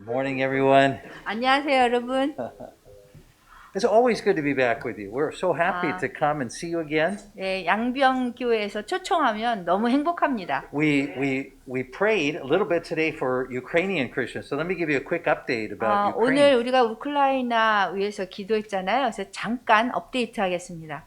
Morning, everyone. 안녕하세요, 여러분. It's always good to be back with you. We're so happy Ah. to come and see you again. 네, 양병교회에서 초청하면 너무 행복합니다. We prayed a little bit today for Ukrainian Christians. So let me give you a quick update about 오늘 Ukraine. 우리가 우크라이나 위해서 기도했잖아요. 그래서 잠깐 업데이트하겠습니다.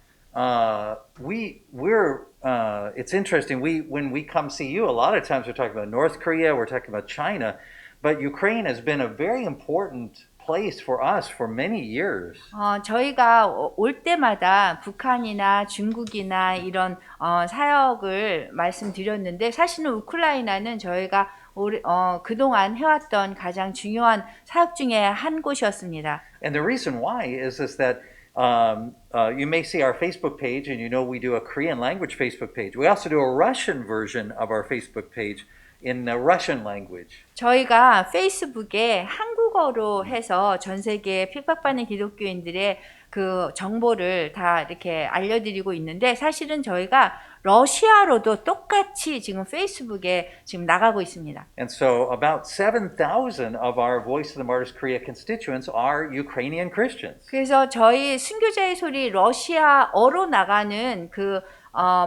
It's interesting. When we come see you, a lot of times we're talking about North Korea, we're talking about China, but Ukraine has been a very important place for us for many years. 저희가 올 때마다 북한이나 중국이나 이런 사역을 말씀드렸는데 사실은 우크라이나는 저희가 그동안 해왔던 가장 중요한 사역 중에 한 곳이었습니다. And the reason why is that you may see our Facebook page, and you know we do a Korean language Facebook page. We also do a Russian version of our Facebook page in the Russian language. 저희가 페이스북에 한국어로 해서 전 세계 핍박받는 기독교인들의 그 정보를 다 이렇게 알려드리고 있는데 사실은 저희가 러시아로도 똑같이 지금 페이스북에 지금 나가고 있습니다. And so about 7,000 of our Voice of the Martyrs Korea constituents are Ukrainian Christians. 그래서 저희 순교자의 소리 러시아어로 나가는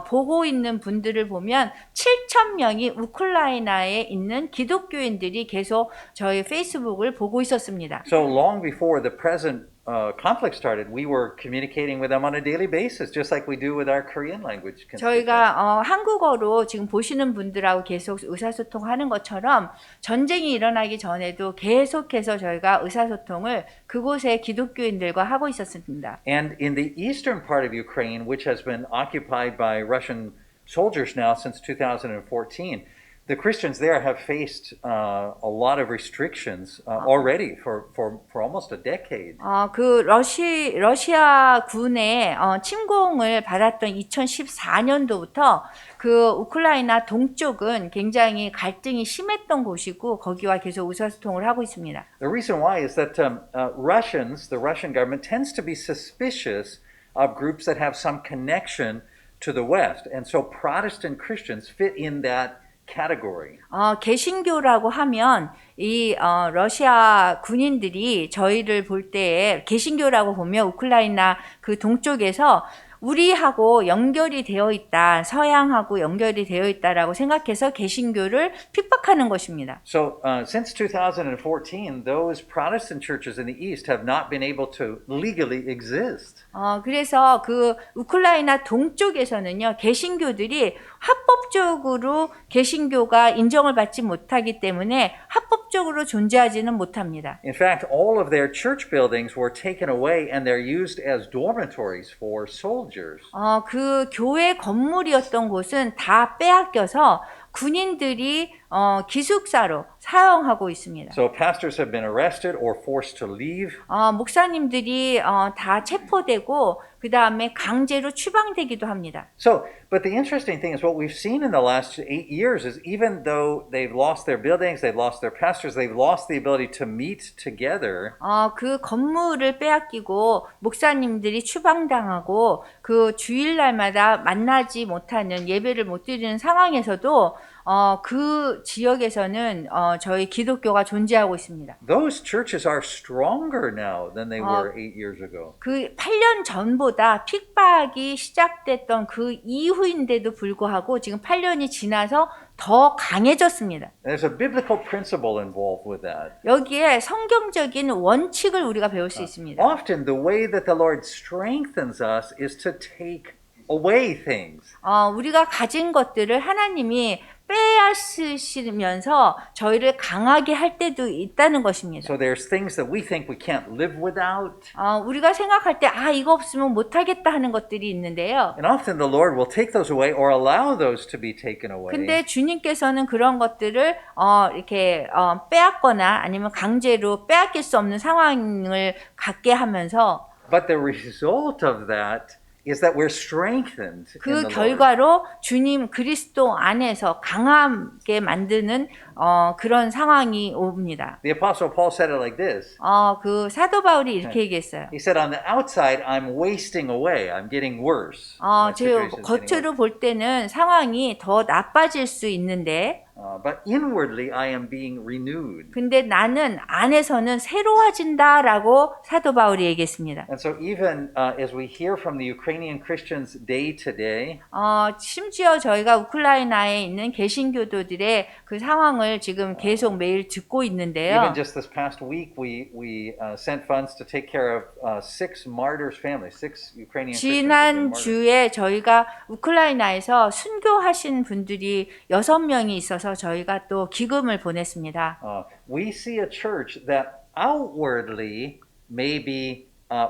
보고 있는 분들을 보면 7,000명이 우크라이나에 있는 기독교인들이 계속 저희 페이스북을 보고 있었습니다. So long before the present conflict started, we were communicating with them on a daily basis, just like we do with our Korean language constituents. 저희가 한국어로 지금 보시는 분들하고 계속 의사소통하는 것처럼 전쟁이 일어나기 전에도 계속해서 저희가 의사소통을 그곳의 기독교인들과 하고 있었습니다. And in the eastern part of Ukraine, which has been occupied by Russian soldiers now since 2014, the Christians there have faced a lot of restrictions already for almost a decade. 러시아 군의 침공을 받았던 2014년도부터 그 우크라이나 동쪽은 굉장히 갈등이 심했던 곳이고 거기와 계속 의사소통을 하고 있습니다. The reason why is that the Russian government tends to be suspicious of groups that have some connection to the West, and so Protestant Christians fit in that category. 개신교라고 하면 이 러시아 군인들이 저희를 볼 때에 개신교라고 보면 우크라이나 그 동쪽에서 우리하고 연결이 되어 있다, 서양하고 연결이 되어 있다라고 생각해서 개신교를 핍박하는 것입니다. So since 2014, those Protestant churches in the East have not been able to legally exist. 그래서 그 우크라이나 동쪽에서는요, 개신교들이 합법적으로 개신교가 인정을 받지 못하기 때문에 합법적으로 존재하지는 못합니다. In fact, all of their church buildings were taken away and they're used as dormitories for soldiers. 그 교회 건물이었던 곳은 다 빼앗겨서 군인들이 기숙사로 사용하고 있습니다. So pastors have been arrested or forced to leave. 목사님들이 다 체포되고 그 다음에 강제로 추방되기도 합니다. So, but the interesting thing is what we've seen in the last 8 years is even though they've lost their buildings, they've lost their pastors, they've lost the ability to meet together. 그 건물을 빼앗기고 목사님들이 추방당하고 그 주일날마다 만나지 못하는 예배를 못 드리는 상황에서도 그 지역에서는 저희 기독교가 존재하고 있습니다. Those churches are stronger now than they were 8 years ago. 그 8년 전보다 핍박이 시작됐던 그 이후인데도 불구하고 지금 8년이 지나서 더 강해졌습니다. There's a biblical principle involved with that. 여기에 성경적인 원칙을 우리가 배울 수 있습니다. Often the way that the Lord strengthens us is to take away things. 우리가 가진 것들을 하나님이 빼앗으시면서 저희를 강하게 할 때도 있다는 것입니다. So there's things that we think we can't live without. 우리가 생각할 때 이거 없으면 못하겠다 하는 것들이 있는데요. And often the Lord will take those away or allow those to be taken away. 근데 주님께서는 그런 것들을 이렇게 빼앗거나 아니면 강제로 빼앗길 수 없는 상황을 갖게 하면서 But the result of that is that we're strengthened in 그 the Lord. 결과로 주님 그리스도 안에서 강하게 만드는 그런 상황이 옵니다. The Apostle Paul said it like this. 그 사도 바울이 이렇게 얘기했어요. He said, on the outside, I'm wasting away. I'm getting worse. My 제가 situation's getting 겉으로 볼 때는 상황이 더 나빠질 수 있는데 but inwardly I am being renewed. 근데 나는 안에서는 새로워진다라고 사도 바울이 얘기했습니다. And so even as we hear from the Ukrainian Christians day to day, 심지어 저희가 우크라이나에 있는 개신교도들의 그 상황을 지금 계속 매일 듣고 있는데요. even just this past week, we sent funds to take care of 6 martyrs' families, 6 Ukrainian Christians. who've been 지난 martyred. 주에 저희가 우크라이나에서 순교하신 분들이 6명이 있어서 저희가 또 기금을 보냈습니다. We see a church that outwardly may be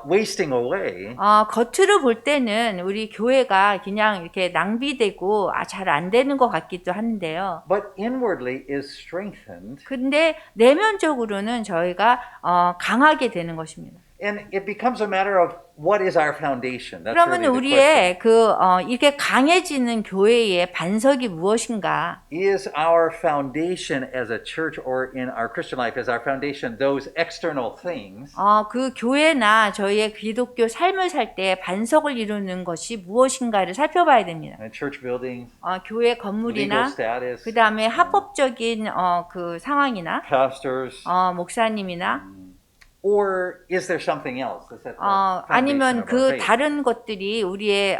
wasting away, 겉으로 볼 때는 우리 교회가 그냥 이렇게 낭비되고 잘 안 되는 것 같기도 한데요. but inwardly is strengthened. 근데 내면적으로는 저희가 강하게 되는 것입니다. And it becomes a matter of what is our foundation. That's 그러면 really the question. 우리의 이렇게 강해지는 교회의 반석이 무엇인가? Is our foundation as a church or in our Christian life, is our foundation those external things? 그 교회나 저희의 기독교 삶을 살 때 반석을 이루는 것이 무엇인가를 살펴봐야 됩니다. Church buildings, 교회 legal 건물이나 status, 그 다음에 합법적인 그 상황이나 pastors, 목사님이나 or is there something else? Is that the foundation 아니면 of our 그 faith? 다른 것들이 우리의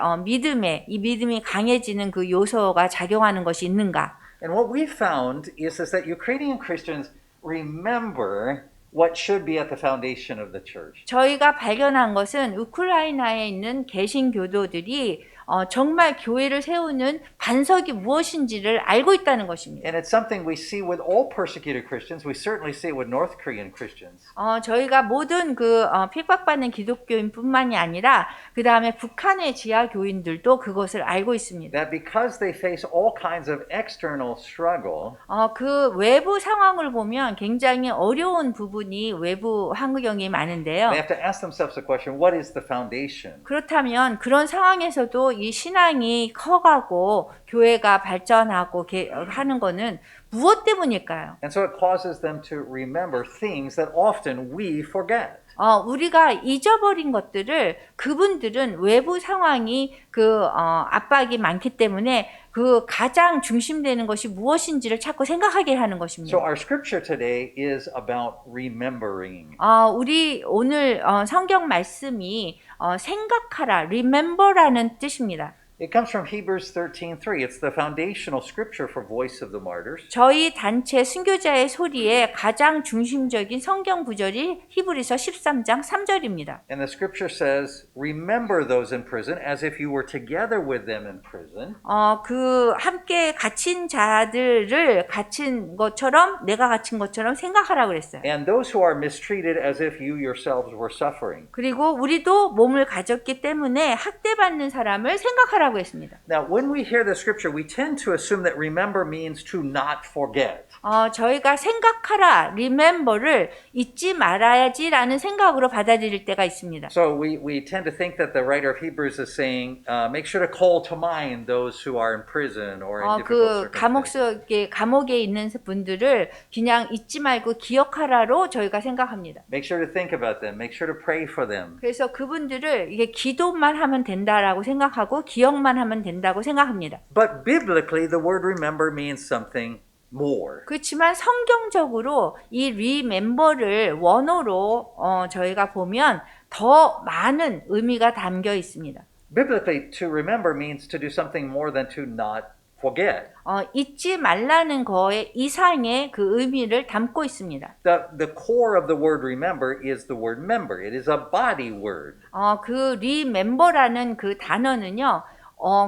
이 믿음이 강해지는 그 요소가 작용하는 것이 있는가? And what we found is that Ukrainian Christians remember what should be at the foundation of the church. 저희가 발견한 것은 우크라이나에 있는 개신교도들이 정말 교회를 세우는 반석이 무엇인지를 알고 있다는 것입니다. And it's something we see with all persecuted Christians. We certainly see it with North Korean Christians. 저희가 모든 그 핍박받는 기독교인뿐만이 아니라 그 다음에 북한의 지하 교인들도 그것을 알고 있습니다. That because they face all kinds of external struggle, 그 외부 상황을 보면 굉장히 어려운 부분이 외부 환경이 많은데요. they have to ask themselves the question, what is the foundation? 그렇다면 그런 상황에서도 이 신앙이 커가고 교회가 발전하고 하는 거는 무엇 때문일까요? And so it causes them to remember things that often we forget. 우리가 잊어버린 것들을 그분들은 외부 상황이 압박이 많기 때문에 그 가장 중심되는 것이 무엇인지를 자꾸 생각하게 하는 것입니다. So our scripture today is about remembering. 우리 오늘 성경 말씀이 생각하라, remember라는 뜻입니다. It comes from Hebrews 13:3. It's the foundational scripture for Voice of the Martyrs. 저희 단체 순교자의 소리의 가장 중심적인 성경 구절이 히브리서 13장 3절입니다. And the scripture says, remember those in prison as if you were together with them in prison. 그 함께 갇힌 자들을 갇힌 것처럼 내가 갇힌 것처럼 생각하라고 그랬어요. And those who are mistreated as if you yourselves were suffering. 그리고 우리도 몸을 가졌기 때문에 학대받는 사람을 생각하라고 했습니다. Now, when we hear the scripture, we tend to assume that remember means to not forget. 저희가 생각하라, remember를 잊지 말아야지라는 생각으로 받아들일 때가 있습니다. So we tend to think that the writer of Hebrews is saying, make sure to call to mind those who are in prison or in difficult circumstances. 감옥에 있는 분들을 그냥 잊지 말고 기억하라로 저희가 생각합니다. Make sure to think about them. Make sure to pray for them. 그래서 그분들을 이게 기도만 하면 된다라고 생각하고 기억만 하면 된다고 생각합니다. But biblically, the word remember means something more. 그렇지만 성경적으로 이 remember를 원어로 저희가 보면 더 많은 의미가 담겨 있습니다. Biblically, to remember means to do something more than to not forget. 잊지 말라는 거에 이상의 그 의미를 담고 있습니다. The core of the word remember is the word member. It is a body word. 그 remember라는 그 단어는요.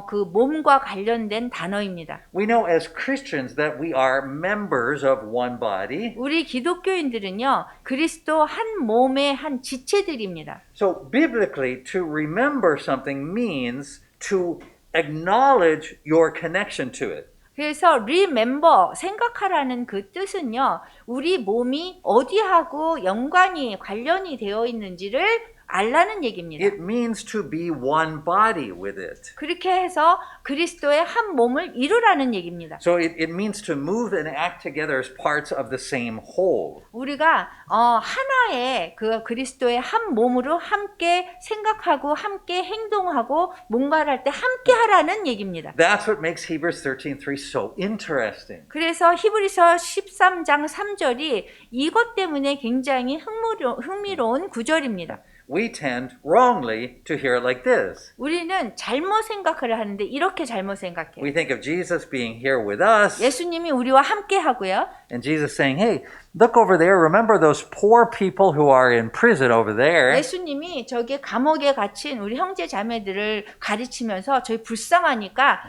그 몸과 관련된 단어입니다. We know as Christians that we are members of one body. 우리 기독교인들은요. 그리스도 한 몸의 한 지체들입니다. So biblically, to remember something means to acknowledge your connection to it. 그래서 remember, 생각하라는 그 뜻은요. 우리 몸이 어디하고 연관이 관련이 되어 있는지를 알라는 얘기입니다. It means to be one body with it. 그렇게 해서 그리스도의 한 몸을 이루라는 얘기입니다. So it means to move and act together as parts of the same whole. 우리가 하나의 그 그리스도의 한 몸으로 함께 생각하고 함께 행동하고 뭔가를 할 때 함께 하라는 얘기입니다. That's what makes Hebrews 13:3 so interesting. 그래서 히브리서 13장 3절이 이것 때문에 굉장히 흥미로운 구절입니다. We tend wrongly to hear it like this. 우리는 잘못 생각을 하는데 이렇게 잘못 생각해요. We think of Jesus being here with us, 예수님이 우리와 함께 하고요. and Jesus saying, hey, look over there. Remember those poor people who are in prison over there? 예수님이 저기 감옥에 갇힌 우리 형제 자매들을 가르치면서 저희 불쌍하니까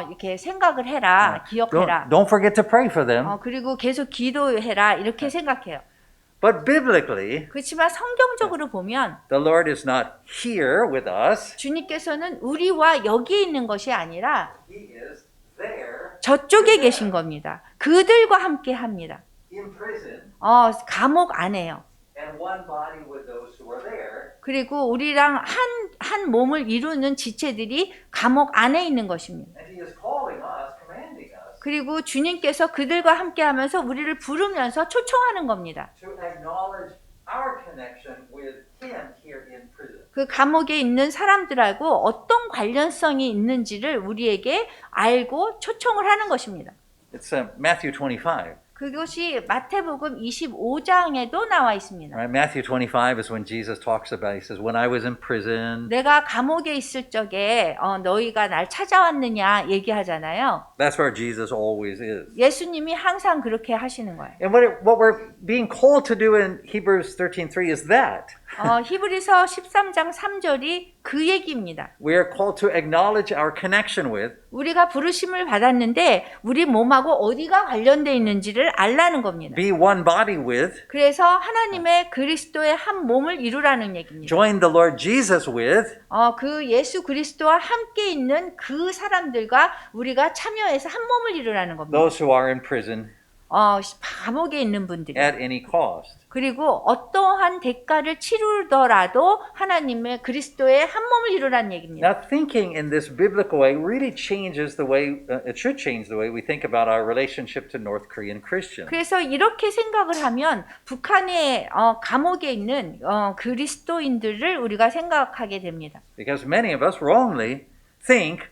이렇게 생각을 해라, 기억해라. Don't forget to pray for them. 그리고 계속 기도해라 이렇게 생각해요. But biblically, 그렇지만 성경적으로 보면 the Lord is not here with us. 주님께서는 우리와 여기 있는 것이 아니라 He is there 저쪽에 계신 겁니다. 그들과 함께 합니다. in prison 감옥 안에요. and one body with those who are there. 그리고 우리랑 한 몸을 이루는 지체들이 감옥 안에 있는 것입니다. And He is calling us, commanding us 그리고 주님께서 그들과 함께 하면서 우리를 부르면서 초청하는 겁니다. to acknowledge our connection with Him here in prison. 그 감옥에 있는 사람들하고 어떤 관련성이 있는지를 우리에게 알고 초청을 하는 것입니다. It's Matthew 25. 그것이 마태복음 25장에도 나와 있습니다. Right? Matthew 25 is when Jesus talks about, he says, when I was in prison, 내가 감옥에 있을 적에 너희가 날 찾아왔느냐 얘기하잖아요. that's where Jesus always is. 예수님이 항상 그렇게 하시는 거예요. And what we're being called to do in Hebrews 13:3 is that. 히브리서 13장 3절이 그 얘기입니다. We are called to acknowledge our connection with 우리가 부르심을 받았는데 우리 몸하고 어디가 관련되어 있는지를 알라는 겁니다. be one body with, 그래서 하나님의 그리스도의 한 몸을 이루라는 얘기입니다. join the Lord Jesus with, 그 예수 그리스도와 함께 있는 그 사람들과 우리가 참여해서 한 몸을 이루라는 겁니다. those who are in prison 감옥에 있는 분들이. at any cost. 그리고 어떠한 대가를 치르더라도 하나님의 그리스도의 한 몸을 이루라는 얘기입니다. Now, thinking in this biblical way really changes the way, it should change the way we think about our relationship to North Korean Christians. 그래서 이렇게 생각을 하면 북한의 감옥에 있는 그리스도인들을 우리가 생각하게 됩니다. Because many of us wrongly think,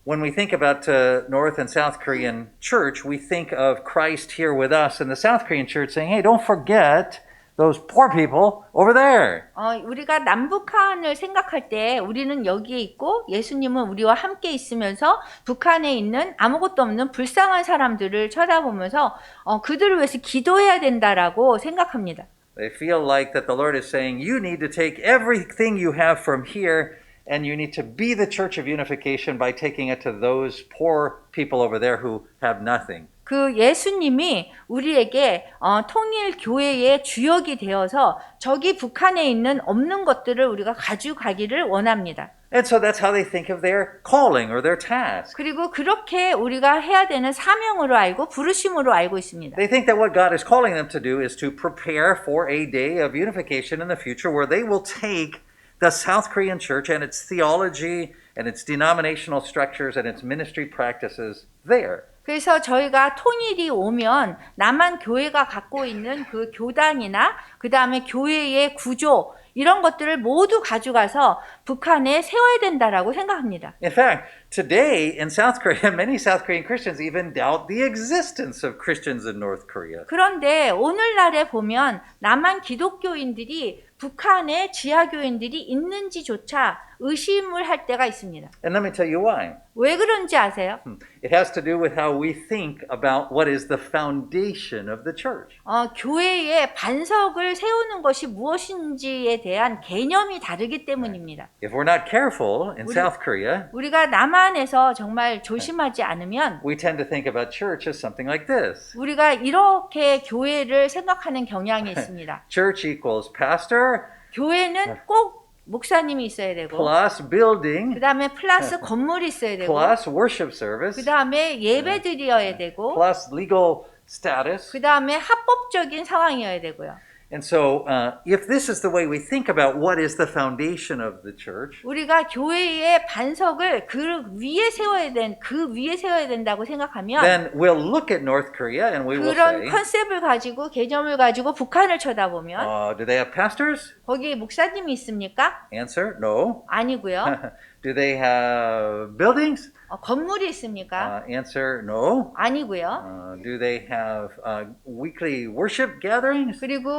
when we think about North and South Korean church, we think of Christ here with us and the South Korean church saying, hey, don't forget those poor people over there. 우리가 남북한을 생각할 때 우리는 여기에 있고 예수님은 우리와 함께 있으면서 북한에 있는 아무것도 없는 불쌍한 사람들을 쳐다보면서 그들을 위해서 기도해야 된다라고 생각합니다. They feel like that the Lord is saying, you need to take everything you have from here and you need to be the church of unification by taking it to those poor people over there who have nothing. 그 예수님이 우리에게 통일 교회의 주역이 되어서 저기 북한에 있는 없는 것들을 우리가 가져가기를 원합니다. And so that's how they think of their calling or their task. 그리고 그렇게 우리가 해야 되는 사명으로 알고 부르심으로 알고 있습니다. They think that what God is calling them to do is to prepare for a day of unification in the future where they will take the South Korean church and its theology and its denominational structures and its ministry practices there. 그래서 저희가 통일이 오면 남한 교회가 갖고 있는 그 교단이나 그 다음에 교회의 구조 이런 것들을 모두 가져가서 북한에 세워야 된다라고 생각합니다. In fact, today in South Korea, many South Korean Christians even doubt the existence of Christians in North Korea. 그런데 오늘날에 보면 남한 기독교인들이 북한에 지하교인들이 있는지조차 의심을 할 때가 있습니다. And let me tell you why. 왜 그런지 아세요? It has to do with how we think about what is the foundation of the church. 교회의 반석을 세우는 것이 무엇인지에 대한 개념이 다르기 때문입니다. If we're not careful in South Korea, 우리가 남한에서 정말 조심하지 않으면 we tend to think about church as something like this. 우리가 이렇게 교회를 생각하는 경향이 있습니다. Church equals pastor 교회는 꼭 목사님이 있어야 되고 plus building 그 다음에 플러스 건물이 있어야 되고 plus worship service 그 다음에 예배 드려야 되고 plus legal status. 그 다음에 합법적인 상황이어야 되고요. And so, if this is the way we think about what is the foundation of the church, 우리가 교회의 반석을 그 위에 세워야 된다고 생각하면 then we'll look at North Korea and we will 그런 say, 컨셉을 가지고 개념을 가지고 북한을 쳐다보면 do they have pastors? 거기 목사님이 있습니까? Answer, no. 아니고요. Do they have buildings? 건물이 있습니까? Answer, no. 아니고요. Do they have weekly worship gatherings? 그리고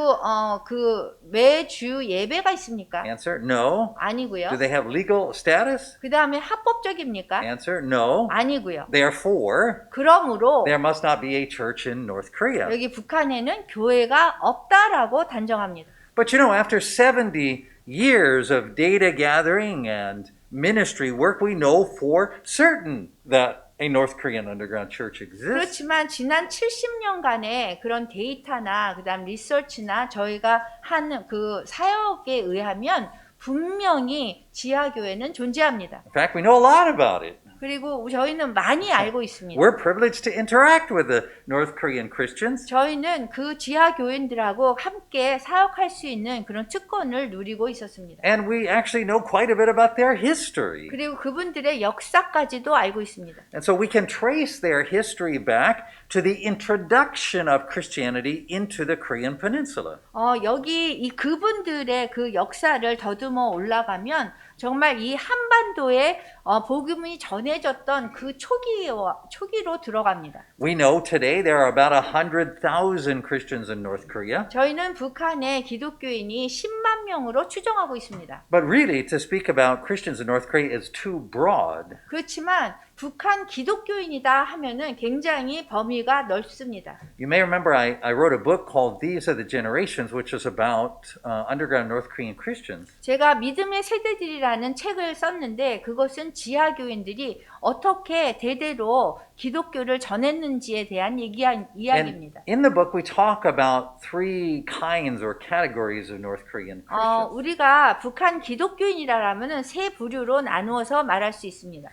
그 매주 예배가 있습니까? Answer, no. 아니고요. Do they have legal status? 그 다음에 합법적입니까? Answer, no. 아니고요. Therefore, 그러므로 there must not be a church in North Korea. 여기 북한에는 교회가 없다라고 단정합니다. But you know, after 70 years of data gathering and ministry work, we know for certain that a North Korean underground church exists. 그렇지만 지난 70년간의 그런 데이터나 그다음 리서치나 저희가 하는 그 사역에 의하면 분명히 지하교회는 존재합니다. In fact, we know a lot about it. 그리고 저희는 많이 알고 있습니다. We're privileged to interact with the North Korean Christians. 저희는 그 지하교인들하고 함께 사역할 수 있는 그런 특권을 누리고 있었습니다. And we actually know quite a bit about their history. 그리고 그분들의 역사까지도 알고 있습니다. And so we can trace their history back to the introduction of Christianity into the Korean Peninsula. 여기 이 그분들의 그 역사를 더듬어 올라가면 정말 이 한반도에 복음이 전해졌던 그 초기로 들어갑니다. We know today there are about 100,000 Christians in North Korea. 저희는 북한에 기독교인이 10만 명으로 추정하고 있습니다. But really, to speak about Christians in North Korea is too broad. 그렇지만 북한 기독교인이다 하면은 굉장히 범위가 넓습니다. You may remember I wrote a book called These Are the Generations, which is about underground North Korean Christians. 제가 믿음의 세대들이라는 책을 썼는데 그것은 지하교인들이 어떻게 대대로 기독교를 전했는지에 대한 이야기입니다. In the book, we talk about three kinds or categories of North Korean Christians. 우리가 북한 기독교인이라면은 세 부류로 나누어서 말할 수 있습니다.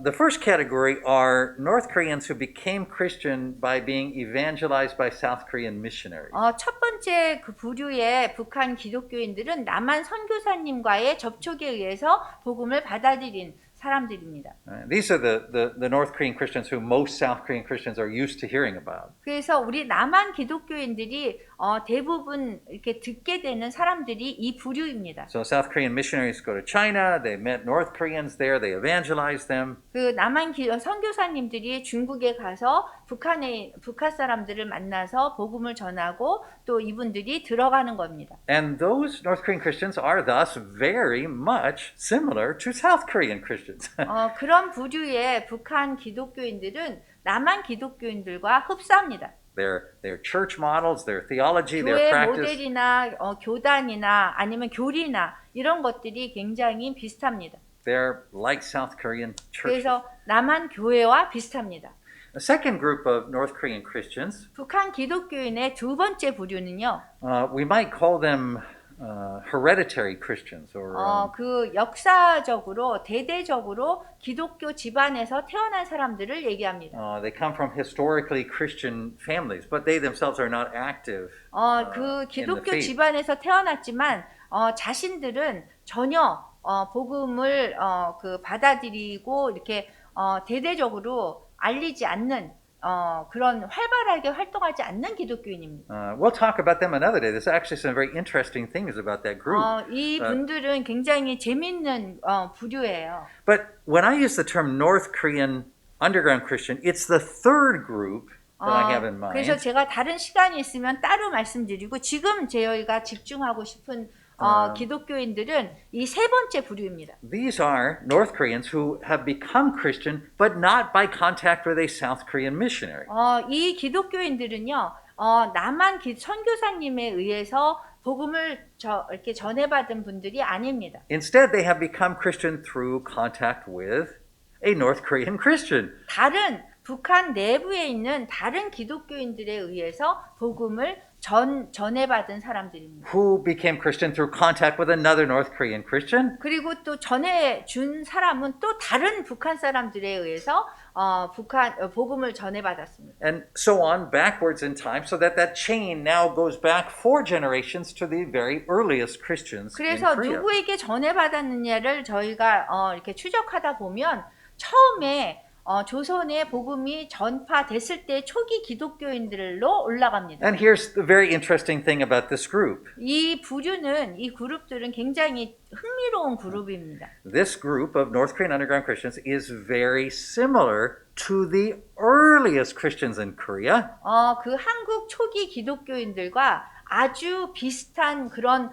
The first category are North Koreans who became Christian by being evangelized by South Korean missionaries. 첫 번째 그 부류의 북한 기독교인들은 남한 선교사님과의 접촉에 의해서 복음을 받아들인 사람들입니다. These are the North Korean Christians who most South Korean Christians are used to hearing about. 그래서 우리 남한 기독교인들이 대부분 이렇게 듣게 되는 사람들이 이 부류입니다. So South Korean missionaries go to China, they met North Koreans there, they evangelized them. 그 남한 선교사님들이 중국에 가서 북한 사람들을 만나서 복음을 전하고 또 이분들이 들어가는 겁니다. And those North Korean Christians are thus very much similar to South Korean Christians. 그런 부류의 북한 기독교인들은 남한 기독교인들과 흡사합니다. Their church models, their theology, their 교회 practice. 모델이나 교단이나 아니면 교리나 이런 것들이 굉장히 비슷합니다. They're like South Korean churches. 그래서 남한 교회와 비슷합니다. The second group of North Korean Christians, 북한 기독교인의 두 번째 부류는요. we might call them hereditary Christians, or 그 역사적으로 대대적으로 기독교 집안에서 태어난 사람들을 얘기합니다. they come from historically Christian families, but they themselves are not active. 그 in the 기독교 faith. 집안에서 태어났지만 자신들은 전혀 복음을 그 받아들이고 이렇게 대대적으로 알리지 않는 그런 활발하게 활동하지 않는 기독교인입니다. We'll talk about them another day. There's actually some very interesting things about that group. 이 분들은 굉장히 재밌는 부류예요. But when I use the term North Korean underground Christian, it's the third group that I have in mind. 그래서 제가 다른 시간이 있으면 따로 말씀드리고 지금 저희가 집중하고 싶은 기독교인들은 이 세 번째 부류입니다. These are North Koreans who have become Christian, but not by contact with a South Korean missionary. 이 기독교인들은요, 남한 선교사님에 의해서 복음을 이렇게 전해받은 분들이 아닙니다. Instead, they have become Christian through contact with a North Korean Christian. 다른 북한 내부에 있는 다른 기독교인들에 의해서 복음을 전해받은 사람들입니다. who became Christian through contact with another North Korean Christian. 그리고 또 전해준 사람은 또 다른 북한 사람들에 의해서 복음을 전해받았습니다. And so on backwards in time, so that that chain now goes back 4 generations to the very earliest Christians in 그래서 Korea. 누구에게 전해받았느냐를 저희가 이렇게 추적하다 보면 처음에 조선의 복음이 전파됐을 때 초기 기독교인들로 올라갑니다. And here's the very interesting thing about this group. 이 그룹들은 굉장히 흥미로운 그룹입니다. This group of North Korean underground Christians is very similar to the earliest Christians in Korea. 그 한국 초기 기독교인들과 아주 비슷한 그런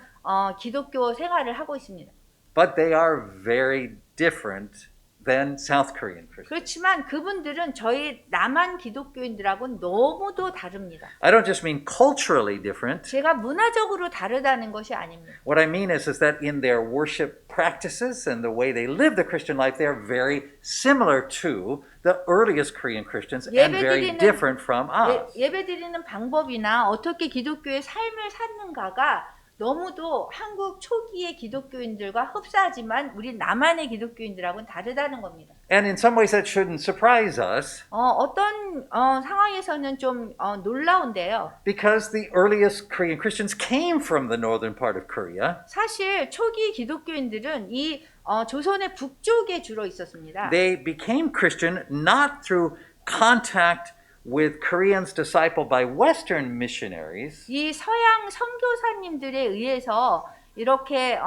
기독교 생활을 하고 있습니다. But they are very different than South Korean Christians. 그렇지만 그분들은 저희 남한 기독교인들하고는 너무도 다릅니다. I don't just mean culturally different. 제가 문화적으로 다르다는 것이 아닙니다. What I mean is that in their worship practices and the way they live the Christian life, they are very similar to the earliest Korean Christians and very different from us. 예배드리는 방법이나 어떻게 기독교의 삶을 사는가가 너무도 한국 초기의 기독교인들과 흡사하지만 우리 남한의 기독교인들하고는 다르다는 겁니다. And in some ways that shouldn't surprise us. 어떤 상황에서는 좀 놀라운데요. Because the earliest Korean Christians came from the northern part of Korea. 사실 초기 기독교인들은 이 조선의 북쪽에 주로 있었습니다. They became Christian not through contact with Koreans discipled by Western missionaries. 이 서양 선교사님들에 의해서 이렇게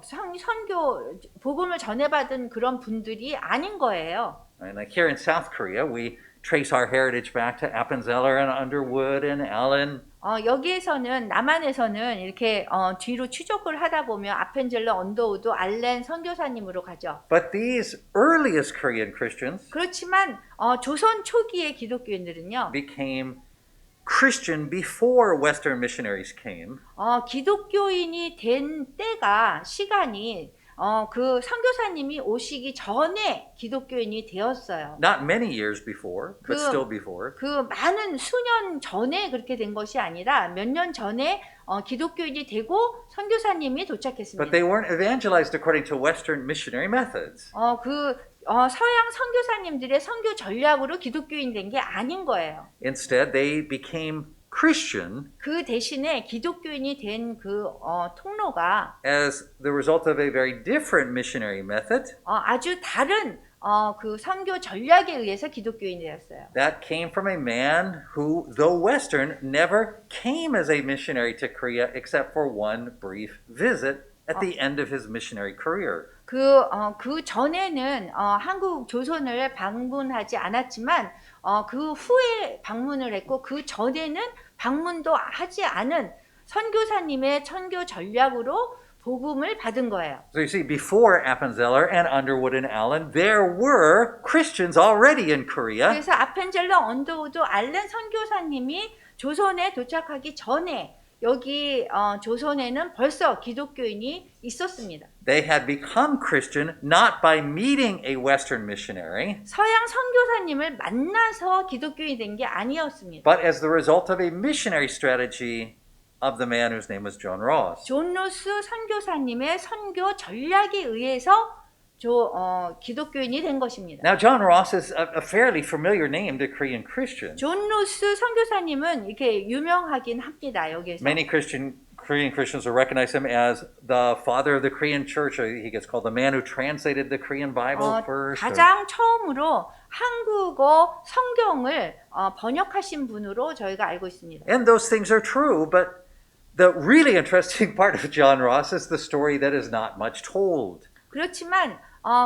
선교 복음을 전해받은 그런 분들이 아닌 거예요. And like here in South Korea, we trace our heritage back to Appenzeller and Underwood and Allen. 여기에서는 남한에서는 이렇게 뒤로 추적을 하다 보면 아펜젤러, 언더우드, 알렌 선교사님으로 가죠. But these earliest Korean Christians 그렇지만 조선 초기의 기독교인들은요. became Christian before Western missionaries came. 기독교인이 된 시간이 그 선교사님이 오시기 전에 기독교인이 되었어요. Not many years before, but still before. 그 많은 수년 전에 그렇게 된 것이 아니라 몇 년 전에 기독교인이 되고 선교사님이 도착했습니다. But they weren't evangelized according to Western missionary methods. 서양 선교사님들의 선교 전략으로 기독교인 된 게 아닌 거예요. Instead, they became Christian 그 대신에 기독교인이 된 그 통로가 as the result of a very different missionary method 아주 다른 그 선교 전략에 의해서 기독교인이 되었어요. that came from a man who, though Western, never came as a missionary to Korea except for one brief visit at the end of his missionary career. 그 전에는 한국 조선을 방문하지 않았지만 그 후에 방문을 했고 그 전에는 방문도 하지 않은 선교사님의 선교 전략으로 복음을 받은 거예요. So you see, before Appenzeller and Underwood and Allen, there were Christians already in Korea. 그래서 아펜젤러, 언더우드, 알렌 선교사님이 조선에 도착하기 전에 여기 조선에는 벌써 기독교인이 있었습니다. They had become Christian not by meeting a Western missionary, 서양 선교사님을 만나서 기독교인이 된 게 아니었습니다. but as the result of a missionary strategy of the man whose name was John Ross. 존 로스 선교사님의 선교 전략에 의해서 기독교인이 된 것입니다. Now, John Ross is a fairly familiar name to Korean Christians. 존 로스 선교사님은 이렇게 유명하긴 합니다. 여기에서. Many Korean Christians will recognize him as the father of the Korean church. He gets called the man who translated the Korean Bible first. 가장 처음으로 한국어 성경을 번역하신 분으로 저희가 알고 있습니다. And those things are true, but the really interesting part of John Ross is the story that is not much told. 그렇지만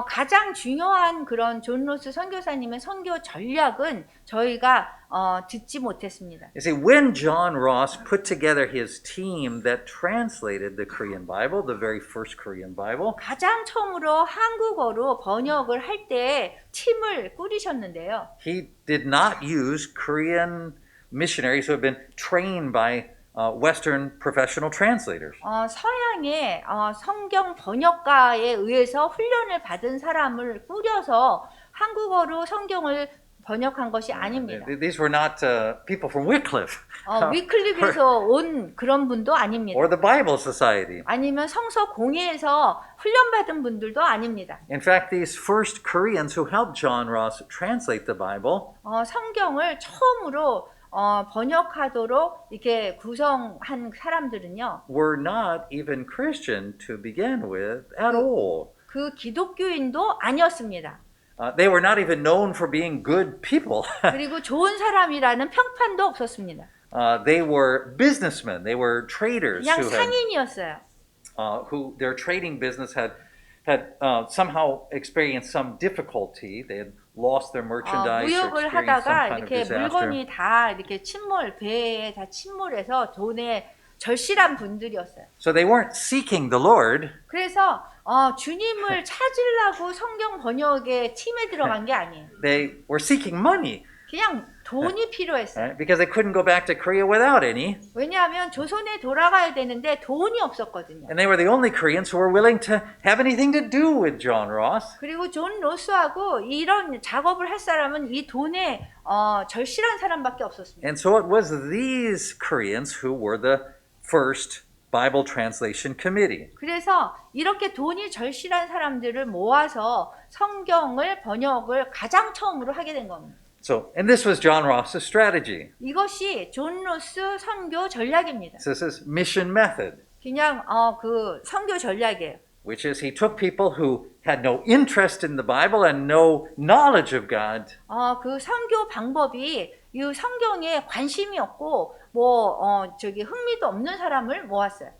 가장 중요한 그런 존 로스 선교사님의 선교 전략은 저희가 듣지 못했습니다. You see, when John Ross put together his team that translated the Korean Bible, the very first Korean Bible, 가장 처음으로 한국어로 번역을 할 때 팀을 꾸리셨는데요. he did not use Korean missionaries who had been trained by Western professional translators. 서양의 성경 번역가에 의해서 훈련을 받은 사람을 꾸려서 한국어로 성경을 번역한 것이 아닙니다. These were not people from Wycliffe 위클립에서 온 그런 분도 아닙니다. or the Bible Society. 아니면 성서 공회에서 훈련받은 분들도 아닙니다. In fact, these first Koreans who helped John Ross translate the Bible 성경을 처음으로 번역하도록 이렇게 구성한 사람들은요. were not even Christian to begin with at all. 그 기독교인도 아니었습니다. They were not even known for being good people. 그리고 좋은 사람이라는 평판도 없었습니다. They were businessmen. They were traders 그냥 who had 상인이었어요. who their trading business had somehow experienced some difficulty. They had lost their merchandise or 무역을 experienced some 하다가 kind of 이렇게 disaster. 물건이 다 이렇게 배에 다 침몰해서 돈에 절실한 분들이었어요. So they weren't seeking the Lord. 그래서 주님을 찾으려고 성경 번역의 팀에 들어간 게 아니에요. They were seeking money, 그냥 돈이 필요했어요. right? Because they couldn't go back to Korea without any. 왜냐하면 조선에 돌아가야 되는데 돈이 없었거든요. And they were the only Koreans who were willing to have anything to do with John Ross. 그리고 존 로스하고 이런 작업을 할 사람은 이 돈에 절실한 사람밖에 없었습니다. And so it was these Koreans who were the first Bible Translation Committee. 그래서 이렇게 돈이 절실한 사람들을 모아서 성경을 번역을 가장 처음으로 하게 된 겁니다. So, and this was John Ross's strategy. 이것이 존 로스 선교 전략입니다. This is mission method, 그냥 그 선교 전략이에요. which is he took people who had no interest in the Bible and no knowledge of God, 그 선교 방법이 이 성경에 관심이 없고 흥미도 없는 사람을 모았어요.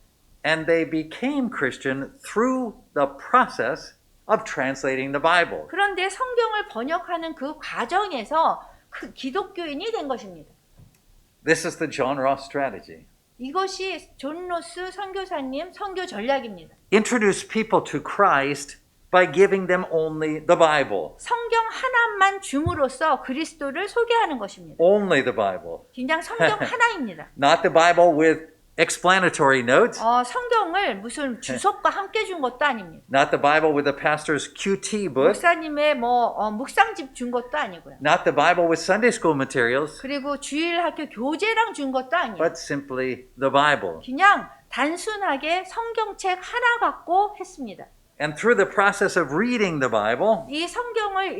and they became Christian through the process of translating the Bible. 그런데 성경을 번역하는 그 과정에서 그 기독교인이 된 것입니다. This is the John Ross strategy. 이것이 존 로스 선교사님 선교 전략입니다. Introduce people to Christ by giving them only the Bible. 성경 하나만 줌으로써 그리스도를 소개하는 것입니다. Only the Bible. 그냥 성경 하나입니다. Not the Bible with explanatory notes. 성경을 무슨 주석과 함께 준 것도 아닙니다. Not the Bible with the pastor's QT book. 목사님의 묵상집 준 것도 아니고요. Not the Bible with Sunday school materials. 그리고 주일학교 교재랑 준 것도 아니에요. But simply the Bible. 그냥 단순하게 성경책 하나 갖고 했습니다. And through the process of reading the Bible, 이 성경을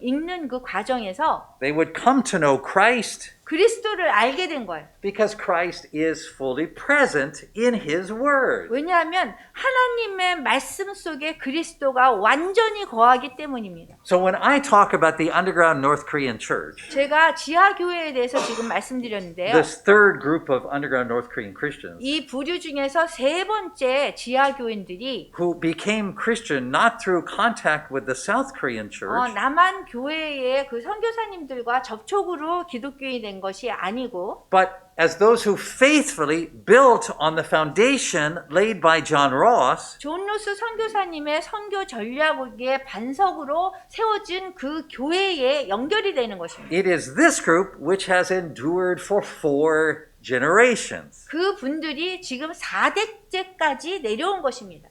읽는 그 과정에서 they would come to know Christ 그리스도를 알게 된 거예요. because Christ is fully present in His Word. 왜냐하면 하나님의 말씀 속에 그리스도가 완전히 거하기 때문입니다. So when I talk about the underground North Korean church, 제가 지하교회에 대해서 지금 말씀드렸는데요. this third group of underground North Korean Christians 이 부류 중에서 세 번째 지하교인들이 who became Christian not through contact with the South Korean church, 남한 교회의 그 선교사님들과 접촉으로 기독교인이 된 것이 아니고 but as those who faithfully built on the foundation laid by John Ross, 존 로스 선교사님의 선교 전략의 반석으로 세워진 그 교회에 연결이 되는 것입니다. it is this group which has endured for 4 generations. 그 분들이 지금 4대째까지 내려온 것입니다.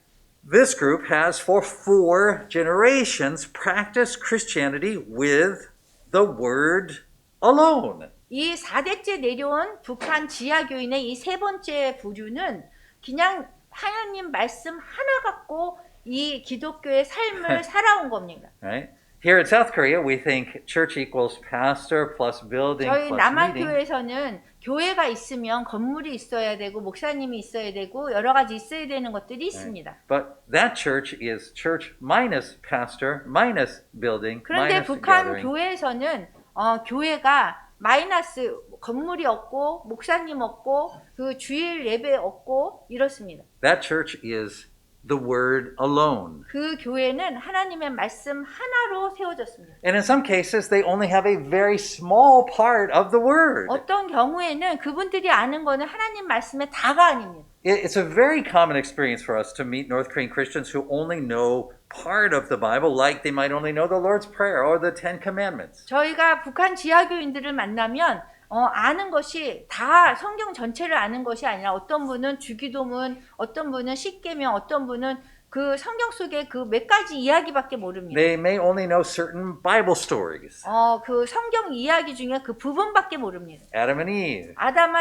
This group has for 4 generations practiced Christianity with the Word alone. 이 4대째 내려온 북한 지하교인의 이 세 번째 부류는 그냥 하나님 말씀 하나 갖고 이 기독교의 삶을 살아온 겁니다. Right? Here in South Korea, we think church equals pastor plus building 저희 plus 남한 meeting. 교회에서는 교회가 있으면 건물이 있어야 되고 목사님이 있어야 되고 여러 가지 있어야 되는 것들이 있습니다. But that church is church minus pastor minus building 그런데 minus 북한 gathering. 교회에서는 교회가 마이너스 건물이 없고 목사님 없고 그 주일 예배 없고 이렇습니다. That church is the Word alone. 그 교회는 하나님의 말씀 하나로 세워졌습니다. And in some cases, they only have a very small part of the Word. 어떤 경우에는 그분들이 아는 거는 하나님 말씀의 다가 아닙니다. It's a very common experience for us to meet North Korean Christians who only know part of the Bible, like they might only know the Lord's Prayer or the Ten Commandments. 저희가 북한 지하교인들을 만나면 아는 것이 다 성경 전체를 아는 것이 아니라 어떤 분은 주기도문, 어떤 분은 십계명, 어떤 분은 그 성경 속에 그 몇 가지 이야기밖에 모릅니다. They may only know certain Bible stories. 그 성경 이야기 중에 그 부분밖에 모릅니다. Adam and Eve, 아담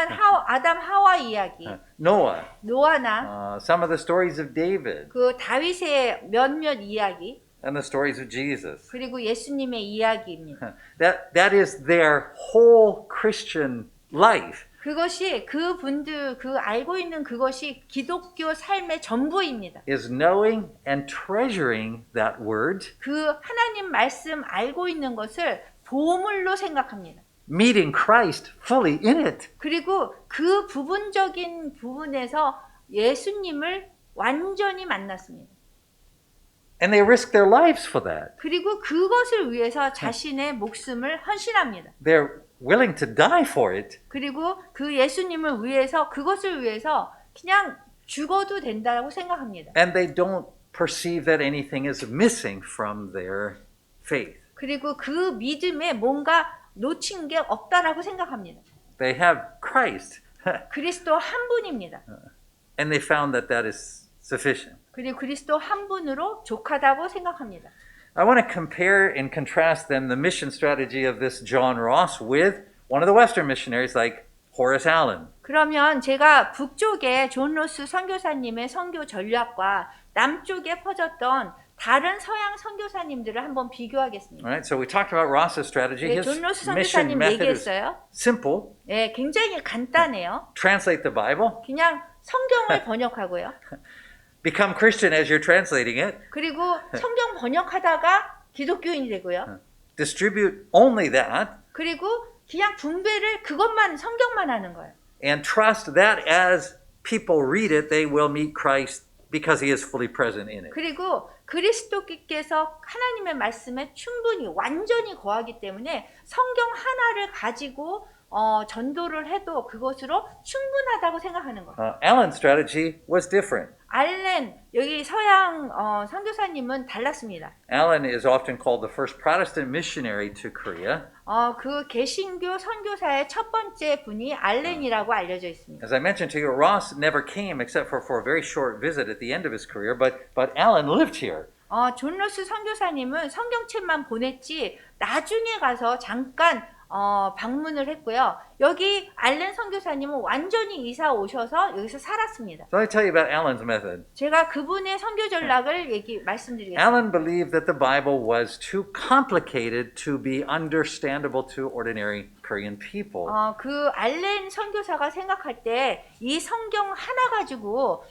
하와 이야기, Noah, 노아나 some of the stories of David, 그 다윗의 몇몇 이야기, and the stories of Jesus. 그리고 예수님의 이야기입니다. That is their whole Christian life. 그것이 그분들 그 알고 있는 그것이 기독교 삶의 전부입니다. Is knowing and treasuring that word, 그 하나님 말씀 알고 있는 것을 보물로 생각합니다. meeting Christ fully in it. 그리고 그 부분적인 부분에서 예수님을 완전히 만났습니다. And they risk their lives for that. 그리고 그것을 위해서 자신의 목숨을 헌신합니다. They're willing to die for it. 그리고 그 예수님을 위해서 그것을 위해서 그냥 죽어도 된다고 생각합니다. And they don't perceive that anything is missing from their faith. 그리고 그 믿음에 뭔가 놓친 게 없다라고 생각합니다. They have Christ. 그리스도 한 분입니다. And they found that that is sufficient. 그리고 그리스도 한 분으로 족하다고 생각합니다. I want to compare and contrast then the mission strategy of this John Ross with one of the Western missionaries like Horace Allen. 그러면 제가 북쪽에 존 로스 선교사님의 선교 전략과 남쪽에 퍼졌던 다른 서양 선교사님들을 한번 비교하겠습니다. All right, so we talked about Ross's strategy. 네, His 존 로스 mission 선교사님 method is 얘기했어요. simple. 네, 굉장히 간단해요. Translate the Bible. 그냥 성경을 번역하고요. Become Christian as you're translating it. 그리고 성경 번역하다가 기독교인이 되고요. Distribute only that. 그리고 그냥 분배를 그것만 성경만 하는 거예요. And trust that as people read it, they will meet Christ because he is fully present in it. 그리고 그리스도께서 하나님의 말씀에 충분히 완전히 거하기 때문에 성경 하나를 가지고 전도를 해도 그것으로 충분하다고 생각하는 거예요. Allen's strategy was different. 알렌 여기 서양 선교사님은 달랐습니다. Allen is often called the first Protestant missionary to Korea. 그 개신교 선교사의 첫 번째 분이 알렌이라고 알려져 있습니다. As I mentioned to you, Ross never came except for a very short visit at the end of his career, but Allen lived here. 존 로스 선교사님은 성경책만 보냈지 나중에 가서 잠깐 방문을 했고요. 여기 알렌 선교사님은 완전히 이사 오셔서 여기서 살았습니다. So let me tell you about Allen's method. 제가 그분의 선교 전략을 말씀드리겠습니다. Allen believed that the Bible was too complicated to be understandable to ordinary Korean people. 그 알렌 선교사가 생각할 때 이 성경 하나 가지고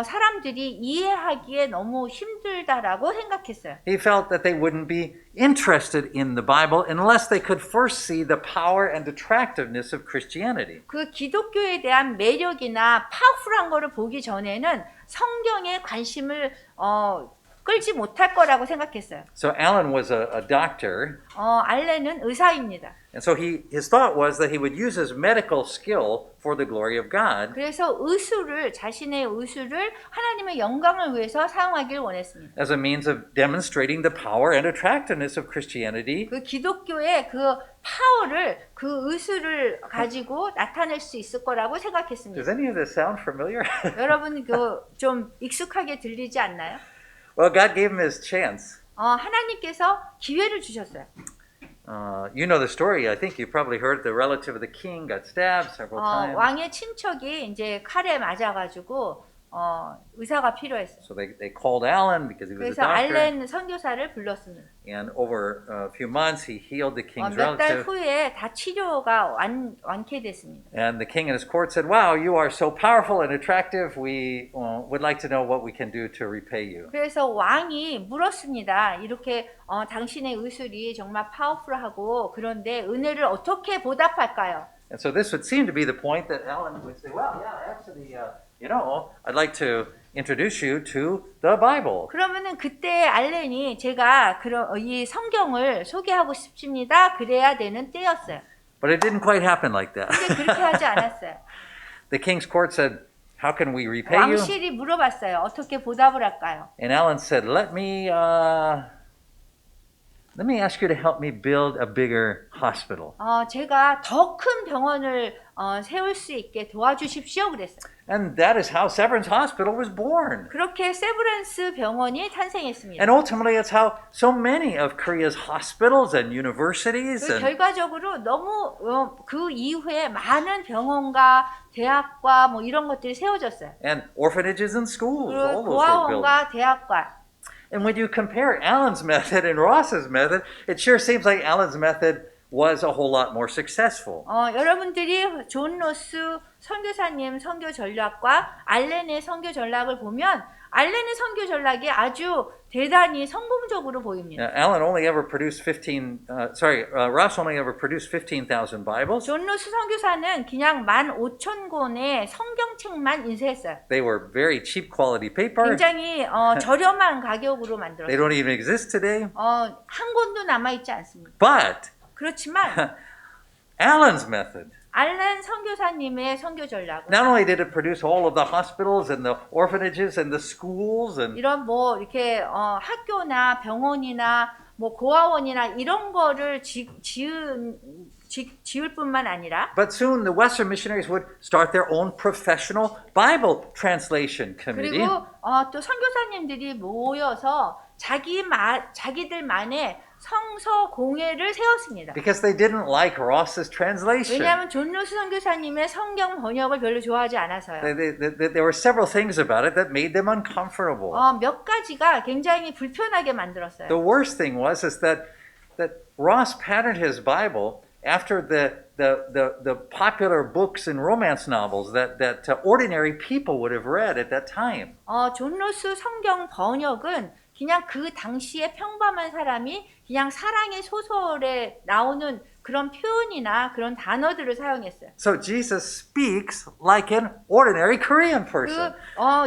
사람들이 이해하기에 너무 힘들다라고 생각했어요. He felt that they wouldn't be interested in the Bible unless they could first see the power and attractiveness of Christianity. 그 기독교에 대한 매력이나 파워풀한 거를 보기 전에는 성경에 관심을 끌지 못할 거라고 생각했어요. So Allen was a doctor. 알렌은 의사입니다. And so his thought was that he would use his medical skill for the glory of God. 그래서 자신의 의술을 하나님의 영광을 위해서 사용하길 원했습니다. As a means of demonstrating the power and attractiveness of Christianity. 그 기독교의 그 파워를 그 의술을 가지고 나타낼 수 있을 거라고 생각했습니다. Does any of this sound familiar? 여러분 좀 익숙하게 들리지 않나요? Well, God gave him his chance. 하나님께서 기회를 주셨어요. You know the story. I think you probably heard the relative of the king got stabbed several times. 왕의 친척이 이제 칼에 맞아가지고 의사가 필요했어요. So they called Allen because he was a 그래서 doctor. 알렌 선교사를 불렀습니다. And over a few months, he healed the king's 몇 달 relative. 후에 다 치료가 완쾌됐습니다. And the king and his court said, "Wow, you are so powerful and attractive. We would like to know what we can do to repay you." 그래서 왕이 물었습니다. 이렇게 당신의 의술이 정말 파워풀하고 그런데 은혜를 어떻게 보답할까요? And so this would seem to be the point that Allen would say, "Well, yeah, actually, I'd like to introduce you to the Bible." 그러면은 그때 알렌이 제가 이 성경을 소개하고 싶습니다. 그래야 되는 때였어요. But it didn't quite happen like that. 근데 그렇게 하지 않았어요. The king's court said, "How can we repay you?" 왕실이 물어봤어요. 어떻게 보답을 할까요? And Allen said, "Let me Let me ask you to help me build a bigger hospital. 제가 더 큰 병원을 세울 수 있게 도와주십시오 그랬어요. And that is how Severance Hospital was born. 그렇게 세브란스 병원이 탄생했습니다. And ultimately, it's how so many of Korea's hospitals and universities 그 and 결과적으로 너무 그 이후에 많은 병원과 대학과 뭐 이런 것들이 세워졌어요. orphanages and schools, all 그리고 those were built. 고아원과 대학과. And when you compare Alan's method and Ross's method, it sure seems like Alan's method was a whole lot more successful. 여러분들이 존 로스 선교사님 선교 전략과 알렌의 선교 전략을 보면 알렌의 선교 전략이 아주 대단히 성공적으로 보입니다. Alan only ever produced Ross only ever produced 15,000 Bibles. 존 로스 선교사는 그냥 15,000권의 성경책만 인쇄했어요. They were very cheap quality paper. 굉장히 저렴한 가격으로 They 만들었어요. don't even exist today. 한 권도 남아있지 않습니다. But 그렇지만 Alan's method, 알렌 선교사님의 선교 전략은 not only did it produce all of the hospitals and the orphanages and the schools and 이런 뭐 이렇게 학교나 병원이나 뭐 고아원이나 이런 거를 지을 뿐만 아니라 but soon the Western missionaries would start their own professional Bible translation committee. 그리고 또 선교사님들이 모여서 자기들만의 성서 공회를 세웠습니다. Because they didn't like Ross's translation. 왜냐하면 존 로스 선교사님의 성경 번역을 별로 좋아하지 않아서요. There were several things about it that made them uncomfortable. 몇 가지가 굉장히 불편하게 만들었어요. The worst thing was that Ross patterned his Bible after the popular books and romance novels that ordinary people would have read at that time. 존 로스 성경 번역은 그냥 그 당시에 평범한 사람이 그냥 사랑의 소설에 나오는 그런 표현이나 그런 단어들을 사용했어요. So Jesus speaks like an ordinary Korean person.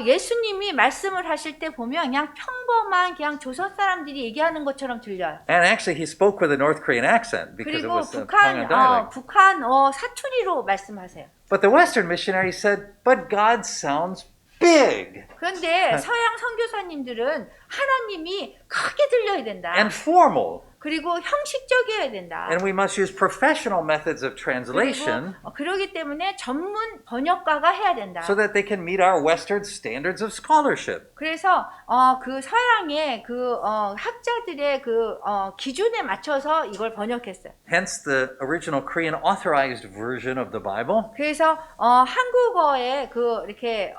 예수님이 말씀을 하실 때 보면 그냥 평범한 그냥 조선 사람들이 얘기하는 것처럼 들려요. And actually he spoke with a North Korean accent because it 그리고 was a Pyongyang dialect. 북한 사투리로 말씀하세요. But the Western missionaries said, but God sounds big 그런데 서양 선교사님들은 하나님이 크게 들려야 된다. and formal. 그리고 형식적이어야 된다. And we must use professional methods of translation 그러기 때문에 전문 번역가가 해야 된다. so that they can meet our Western standards of scholarship. 그래서 그 서양의 그 학자들의 그 기준에 맞춰서 이걸 번역했어요. Hence the original Korean authorized version of the Bible. 그래서 한국어에 그 이렇게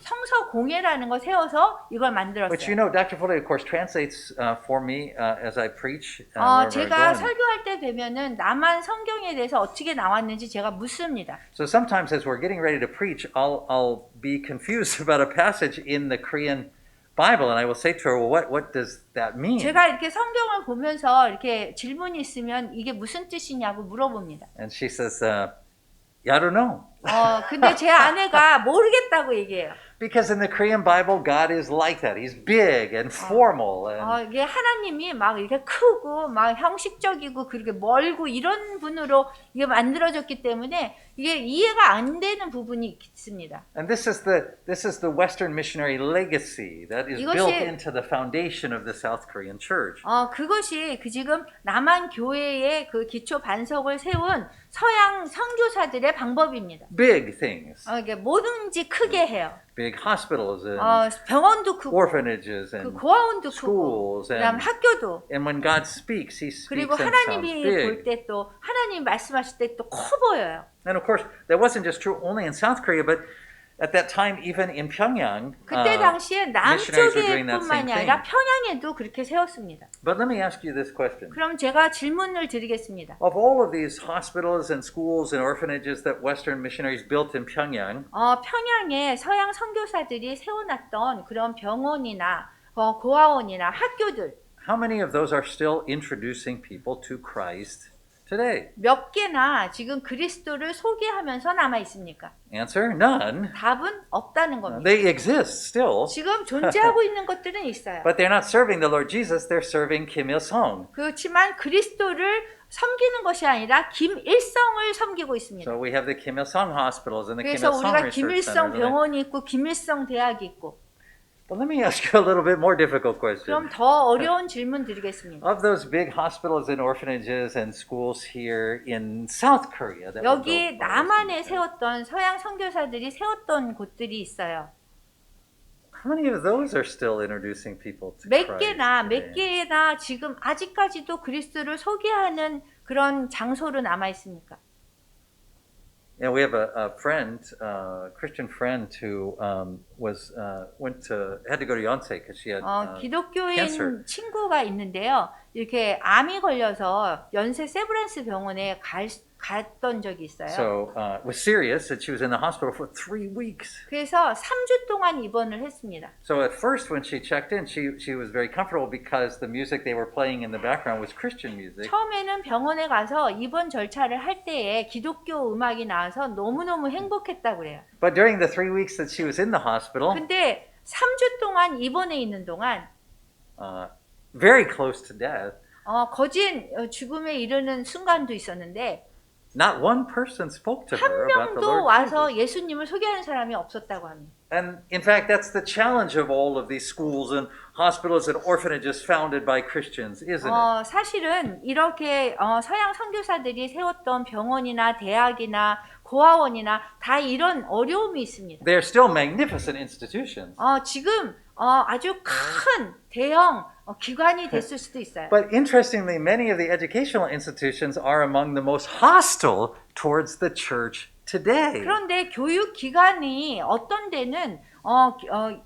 성서 공예라는 거 세워서 이걸 만들었어요. Which you know, Dr. Foley, of course, translates for me as I preach. wherever I 제가 go. 설교할 때 되면은 남한 성경에 대해서 어떻게 나왔는지 제가 묻습니다. So sometimes as we're getting ready to preach, I'll be confused about a passage in the Korean Bible, and I will say to her, well, what does that mean? 제가 이렇게 성경을 보면서 이렇게 질문이 있으면 이게 무슨 뜻이냐고 물어봅니다. And she says, yeah, I don't know. 근데 제 아내가 모르겠다고 얘기해요. Because in the Korean Bible, God is like that. He's big and formal. And 이게 하나님이 막 이렇게 크고 막 형식적이고 그렇게 멀고 이런 분으로 이게 만들어졌기 때문에 이게 이해가 안 되는 부분이 있습니다. And this is the Western missionary legacy that is built into the foundation of the South Korean church. 그것이 지금 남한 교회의 그 기초 반석을 세운 서양 선교사들의 방법입니다. Big things. 이게 뭐든지 크게 해요. Big hospitals and 병원도 크고 orphanages 그 and 고아원도 크고 schools 그다음 and 학교도 when God speaks, He speaks 그리고 and sounds 하나님이 big. 볼 때 또 하나님 말씀하실 때 또 커 보여요. And of course, that wasn't just true only in South Korea, but at that time, even in Pyongyang, 그때 당시에 missionaries were doing that same 남쪽에뿐만이 아니라 thing. 평양에도 그렇게 세웠습니다. But let me ask you this question. 그럼 제가 질문을 드리겠습니다. Of all of these hospitals and schools and orphanages that Western missionaries built in Pyongyang, 평양에 서양 선교사들이 세워놨던 그런 병원이나 고아원이나 학교들 how many of those are still introducing people to Christ today? 몇 개나 지금 그리스도를 소개하면서 남아 있습니까? Answer, none. 답은 없다는 겁니다. They exist still, 지금 존재하고 있는 것들은 있어요. but they're not serving the Lord Jesus, they're serving Kim Il-sung. 그렇지만 그리스도를 섬기는 것이 아니라 김일성을 섬기고 있습니다. So we have the Kim Il-sung hospitals and the Kim 그래서 Il-sung 우리가 Research 김일성 Center. 병원이 있고 김일성 대학이 있고 Well, let me ask you a little bit more difficult question. 그럼 더 어려운 질문 드리겠습니다. Of those big hospitals and orphanages and schools here in South Korea that were 여기 built by 남한에 Western 세웠던 서양 선교사들이 세웠던 곳들이 있어요. How many of those are still introducing people to 몇 Christ 개나 today? 몇 개나 지금 아직까지도 그리스도를 소개하는 그런 장소로 남아 있습니까? Yeah, we have a friend, Christian friend, who had to go to Yonsei because she had 기독교인 cancer. 친구가 있는데요. 이렇게 암이 걸려서 연세 세브란스 병원에 갔던 적이 있어요. So it was serious that she was in the hospital for 3 weeks. 그래서 3주 동안 입원을 했습니다. So at first, when she checked in, she was very comfortable because the music they were playing in the background was Christian music. 처음에는 병원에 가서 입원 절차를 할 때에 기독교 음악이 나와서 너무너무 행복했다고 그래요. But during the 3 weeks that she was in the hospital, 근데 3주 동안 입원해 있는 동안 very close to death, 거진 죽음에 이르는 순간도 있었는데 not one person spoke to 한 her about the 명도 Lord 와서 Jesus. 예수님을 소개하는 사람이 없었다고 합니다. And in fact, that's the challenge of all of these schools and hospitals and orphanages founded by Christians, isn't it? 사실은 이렇게 서양 선교사들이 세웠던 병원이나 대학이나 고아원이나 다 이런 어려움이 있습니다. They're still magnificent institutions. 지금 아주 큰 대형 기관이 됐을 수도 있어요. But interestingly, many of the educational institutions are among the most hostile towards the church today. 그런데 교육 기관이 어떤 데는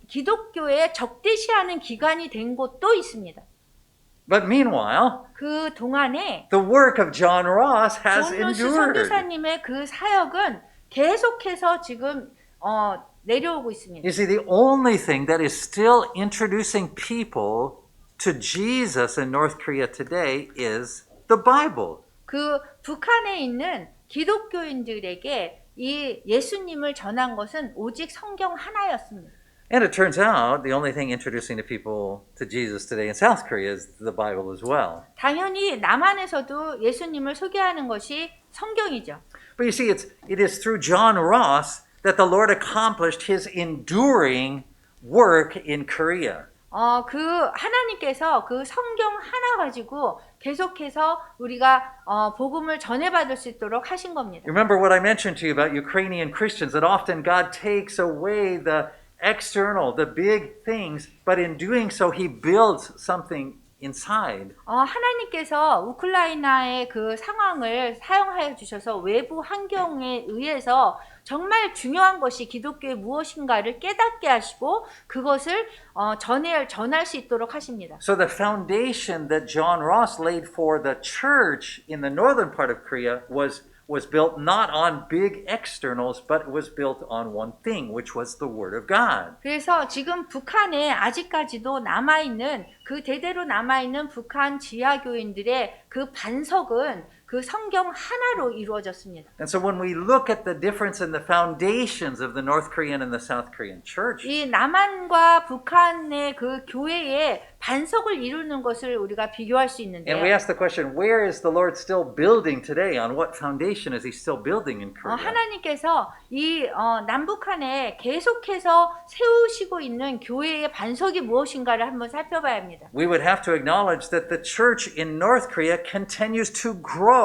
기독교에 적대시하는 기관이 된 곳도 있습니다. But meanwhile, 그 동안에 the work of John Ross has 존 로스 endured. 선교사님의 그 사역은 계속해서 지금 내려오고 있습니다. You see, the only thing that is still introducing people to Jesus in North Korea today is the Bible. 그 북한에 있는 기독교인들에게 이 예수님을 전한 것은 오직 성경 하나였습니다. And it turns out the only thing introducing the people to Jesus today in South Korea is the Bible as well. 당연히 남한에서도 예수님을 소개하는 것이 성경이죠. But you see, it is through John Ross that the Lord accomplished his enduring work in Korea. 그 하나님께서 그 성경 하나 가지고 계속해서 우리가 복음을 전해받을 수 있도록 하신 겁니다. Remember what I mentioned to you about Ukrainian Christians, that often God takes away the external, the big things, but in doing so, he builds something inside. 하나님께서 우크라이나의 그 상황을 사용하여 주셔서 외부 환경에 의해서 정말 중요한 것이 기독교의 무엇인가를 깨닫게 하시고 그것을 전할 수 있도록 하십니다. So the foundation that John Ross laid for the church in the northern part of Korea was built not on big externals, but it was built on one thing, which was the Word of God. 그래서 지금 북한에 아직까지도 남아있는 그 대대로 남아있는 북한 지하교인들의 그 반석은 그 성경 하나로 이루어졌습니다. And so when we look at the difference in the foundations of the North Korean and the South Korean church, 이 남한과 북한의 그 교회의 반석을 이루는 것을 우리가 비교할 수 and we 있는데요. ask the question, where is the Lord still building today? On what foundation is he still building in Korea? 하나님께서 이 남북한에 계속해서 세우시고 있는 교회의 반석이 무엇인가를 한번 살펴봐야 합니다. We would have to acknowledge that the church in North Korea continues to grow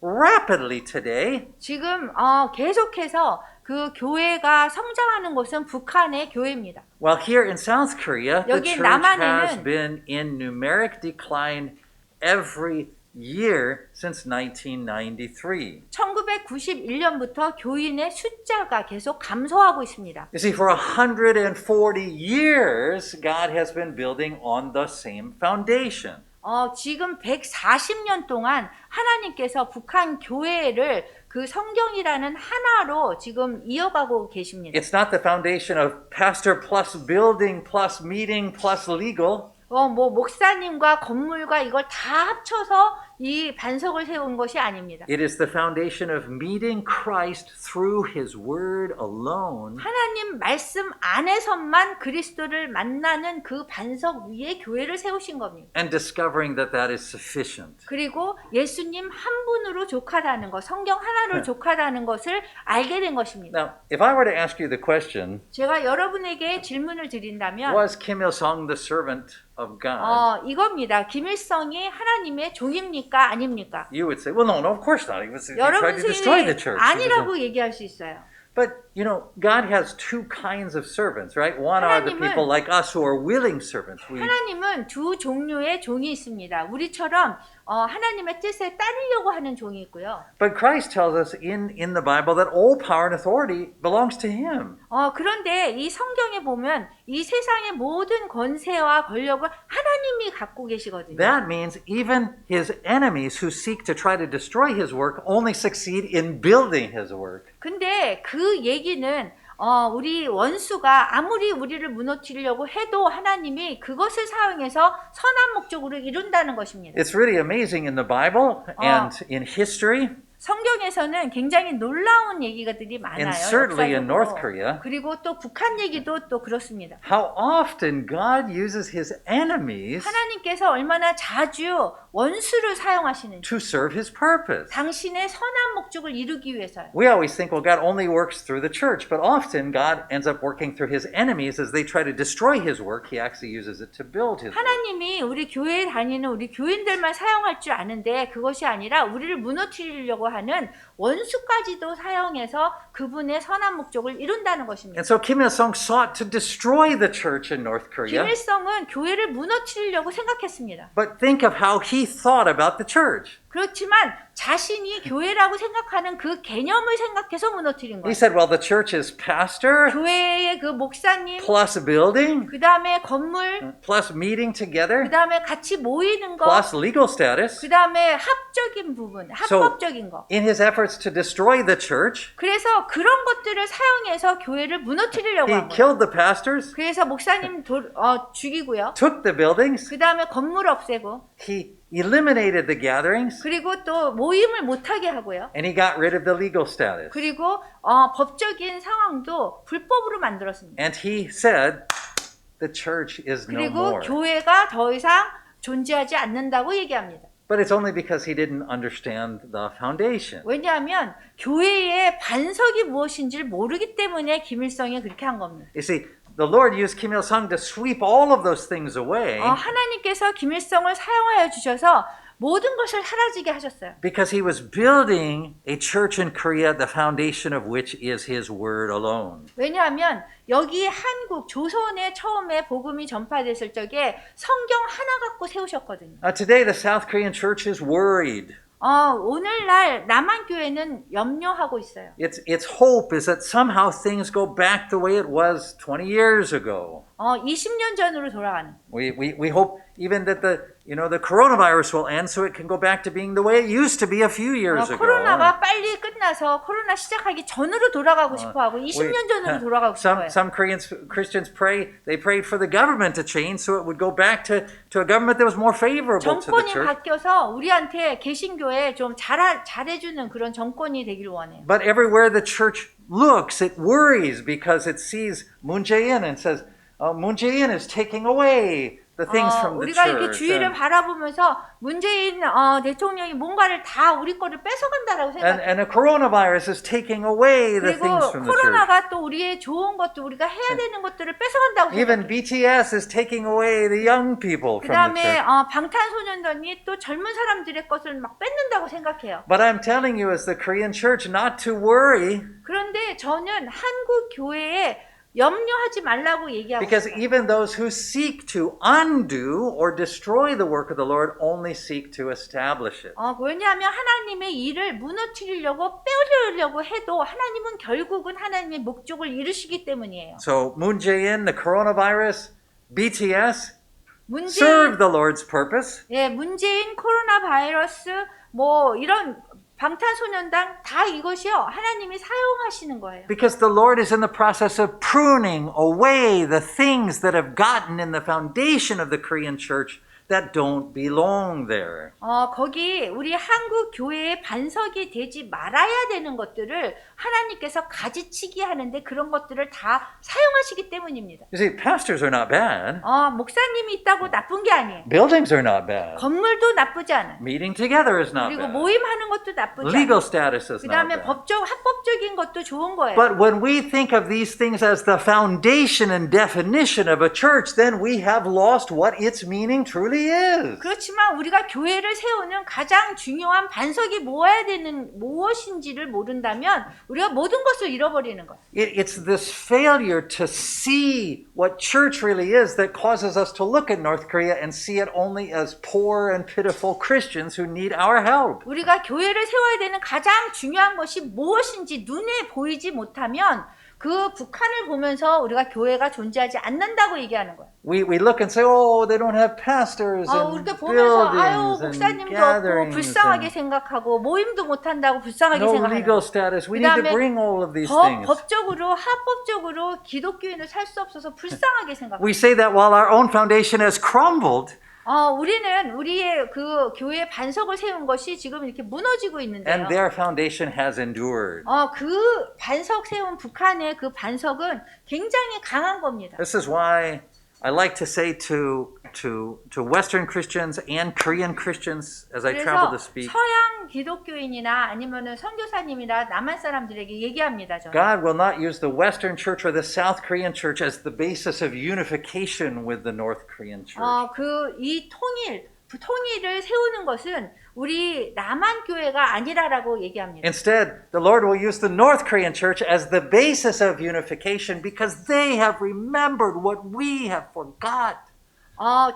rapidly today. 지금 계속해서 그 교회가 성장하는 곳은 북한의 교회입니다. While here in South Korea, the 여기 church 남한에는 has been in numeric decline every year since 1993. 1991년부터 교인의 숫자가 계속 감소하고 있습니다. You see, for 140 years, God has been building on the same foundation. 지금 140년 동안 하나님께서 북한 교회를 그 성경이라는 하나로 지금 이어가고 계십니다. It's not the foundation of pastor plus building plus meeting plus legal. 목사님과 건물과 이걸 다 합쳐서 이 반석을 세운 것이 아닙니다. It is the foundation of meeting Christ through His Word alone. 하나님 말씀 안에서만 그리스도를 만나는 그 반석 위에 교회를 세우신 겁니다. And discovering that that is sufficient. 그리고 예수님 한 분으로 족하다는 것, 성경 하나로 족하다는 것을 알게 된 것입니다. Now, if I were to ask you the question, 제가 여러분에게 질문을 드린다면 was Kim Il-sung the servant of God? 이겁니다. 김일성이 하나님의 종입니까? 아닙니까? You would say, well, no, of course not. He tried 여러분 to destroy the 수인이 church. 아니라고 얘기할 수 있어요. But, you know, God has two kinds of servants, right? One are the 하나님은- people like us who are willing servants. 하나님은 두 종류의 종이 있습니다. 우리처럼 하나님의 뜻에 따르려고 하는 종이 있고요. But Christ tells us in the Bible that all power and authority belongs to Him. 그런데 이 성경에 보면 이 세상의 모든 권세와 권력을 하나님이 갖고 계시거든요. That means even His enemies who seek to try to destroy His work only succeed in building His work. 근데 그 얘기는 우리 원수가 아무리 우리를 무너뜨리려고 해도 하나님이 그것을 사용해서 선한 목적으로 이룬다는 것입니다. It's really amazing in the Bible and in history. 성경에서는 굉장히 놀라운 얘기들이 많아요. And certainly in North 역사적으로. Korea. 그리고 또 북한 얘기도 또 그렇습니다. How often God uses His enemies 하나님께서 얼마나 자주 원수를 사용하시는지 to serve His purpose. 당신의 선한 목적을 이루기 위해서요. We always think, well, God only works through the church, but often God ends up working through His enemies as they try to destroy His work. He actually uses it to build His work. 하나님이 우리 교회에 다니는 우리 교인들만 사용할 줄 아는데 그것이 아니라 우리를 무너뜨리려고 하는 원수까지도 사용해서 그분의 선한 목적을 이룬다는 것입니다. And so Kim Il-sung sought to destroy the church in North Korea. 김일성은 교회를 무너뜨리려고 생각했습니다. But think of how he thought about the church. 그렇지만 자신이 교회라고 생각하는 그 개념을 생각해서 무너뜨린 He 거예요. said, well, the church is pastor 교회의 그 목사님, plus building 그 다음에 건물, plus meeting 그 together 다음에 같이 모이는 거, plus legal status. 그 다음에 합적인 부분, 합법적인 거. In his efforts to destroy the church, 그래서 그런 것들을 사용해서 교회를 무너뜨리려고 he 한 거예요. killed the pastors, 그래서 목사님 죽이고요. took the buildings, 그 다음에 건물 없애고, he eliminated the gatherings, 그리고 또 모임을 못하게 하고요. and he got rid of the legal status. 그리고 법적인 상황도 불법으로 만들었습니다. And he said, the church is no 그리고 more. 교회가 더 이상 존재하지 않는다고 얘기합니다. But it's only because he didn't understand the foundation. 왜냐하면 교회의 반석이 무엇인지를 모르기 때문에 김일성이 그렇게 한 겁니다. You see, the Lord used Kim Il-sung to sweep all of those things away 하나님께서 김일성을 사용하여 주셔서 모든 것을 사라지게 하셨어요. because he was building a church in Korea, the foundation of which is his word alone. 왜냐하면 여기 한국 조선에 처음에 복음이 전파됐을 적에 성경 하나 갖고 세우셨거든요. Today, the South Korean church is worried. 오늘날 남한 교회는 염려하고 있어요. Its hope is that somehow things go back the way it was 20 years ago. 20년 전으로 돌아가는. We hope even that the coronavirus will end so it can go back to being the way it used to be a few years ago. 코로나가 빨리 끝나서 코로나 시작하기 전으로 돌아가고 싶어하고 20년 전으로 돌아가고 싶어요. Some Christians prayed for the government to change so it would go back to a government that was more favorable to the 정권이 church. 바뀌어서 우리한테 개신교에 좀 잘해주는 그런 정권이 되길 원해요. But everywhere the church looks, it worries because it sees Moon Jae-in and says, Moon Jae-in is taking away the things from the 우리가 이렇게 church. 주위를 바라보면서 문재인 대통령이 뭔가를 다 우리 거를 뺏어간다라고 생각해요. And the coronavirus is taking away the 그리고 things from the church. 코로나가 또 우리의 좋은 것도 우리가 해야 되는 것들을 뺏어간다고 Even 생각해요. BTS is taking away the young people 그 from the 다음에 church. 방탄소년단이 또 젊은 사람들의 것을 막 뺏는다고 생각해요. But I'm telling you as the Korean church not to worry 그런데 저는 한국 교회에 염려하지 말라고 얘기하고 because 있어요. even those who seek to undo or destroy the work of the Lord only seek to establish it. 왜냐하면 하나님의 일을 무너뜨리려고 빼려고 해도 하나님은 결국은 하나님의 목적을 이루시기 때문이에요. So Moon Jae-in, the coronavirus, BTS 문재인, serve the Lord's purpose. 문재인 코로나 바이러스 뭐 이런 방탄소년단 다 이것이요 하나님이 사용하시는 거예요. Because the Lord is in the process of pruning away the things that have gotten in the foundation of the Korean church that don't belong there. 거기 우리 한국 교회의 반석이 되지 말아야 되는 것들을 하나님께서 가지치기 하는데 그런 것들을 다 사용하시기 때문입니다. You see, pastors are not bad. 목사님이 있다고 나쁜 게 아니에요. Buildings are not bad. 건물도 나쁘지 않아요. Meeting together is not 그리고 bad. 모임하는 것도 나쁘지 Legal 않아요. status is 그 not 다음에 bad. 합법적인 것도 좋은 거예요. But when we think of these things as the foundation and definition of a church, then we have lost what its meaning truly is. 그렇지만 우리가 교회를 세우는 가장 중요한 반석이 무엇인지를 모른다면 우리가 모든 것을 잃어버리는 거예요. It's this failure to see what church really is that causes us to look at North Korea and see it only as poor and pitiful Christians who need our help. 우리가 교회를 세워야 되는 가장 중요한 것이 무엇인지 눈에 보이지 못하면 그 북한을 보면서 우리가 교회가 존재하지 않는다고 얘기하는 거예요. We look and say, oh, they don't have pastors and 우리가 보면서 buildings and 목사님도 없고 gatherings 불쌍하게 and 생각하고 모임도 못한다고 불쌍하게 no 생각하는 legal 거예요. status. We need to 그다음에 bring all of these things. 법적으로 합법적으로 기독교인을 살 수 없어서 불쌍하게 생각해요. We say that while our own foundation has crumbled 우리는 우리의 그 교회의 반석을 세운 것이 지금 이렇게 무너지고 있는데요. and their foundation has endured. 그 반석 세운 북한의 그 반석은 굉장히 강한 겁니다. This is why I like to say to Western Christians and Korean Christians as I travel to 그래서 speak, 서양 기독교인이나 아니면은 선교사님이나 남한 사람들에게 얘기합니다. 저는. God will not use the Western church or the South Korean church as the basis of unification with the North Korean church. 이 통일을 세우는 것은 우리 남한 교회가 아니라라고 얘기합니다. Instead, the Lord will use the North Korean church as the basis of unification because they have remembered what we have forgot.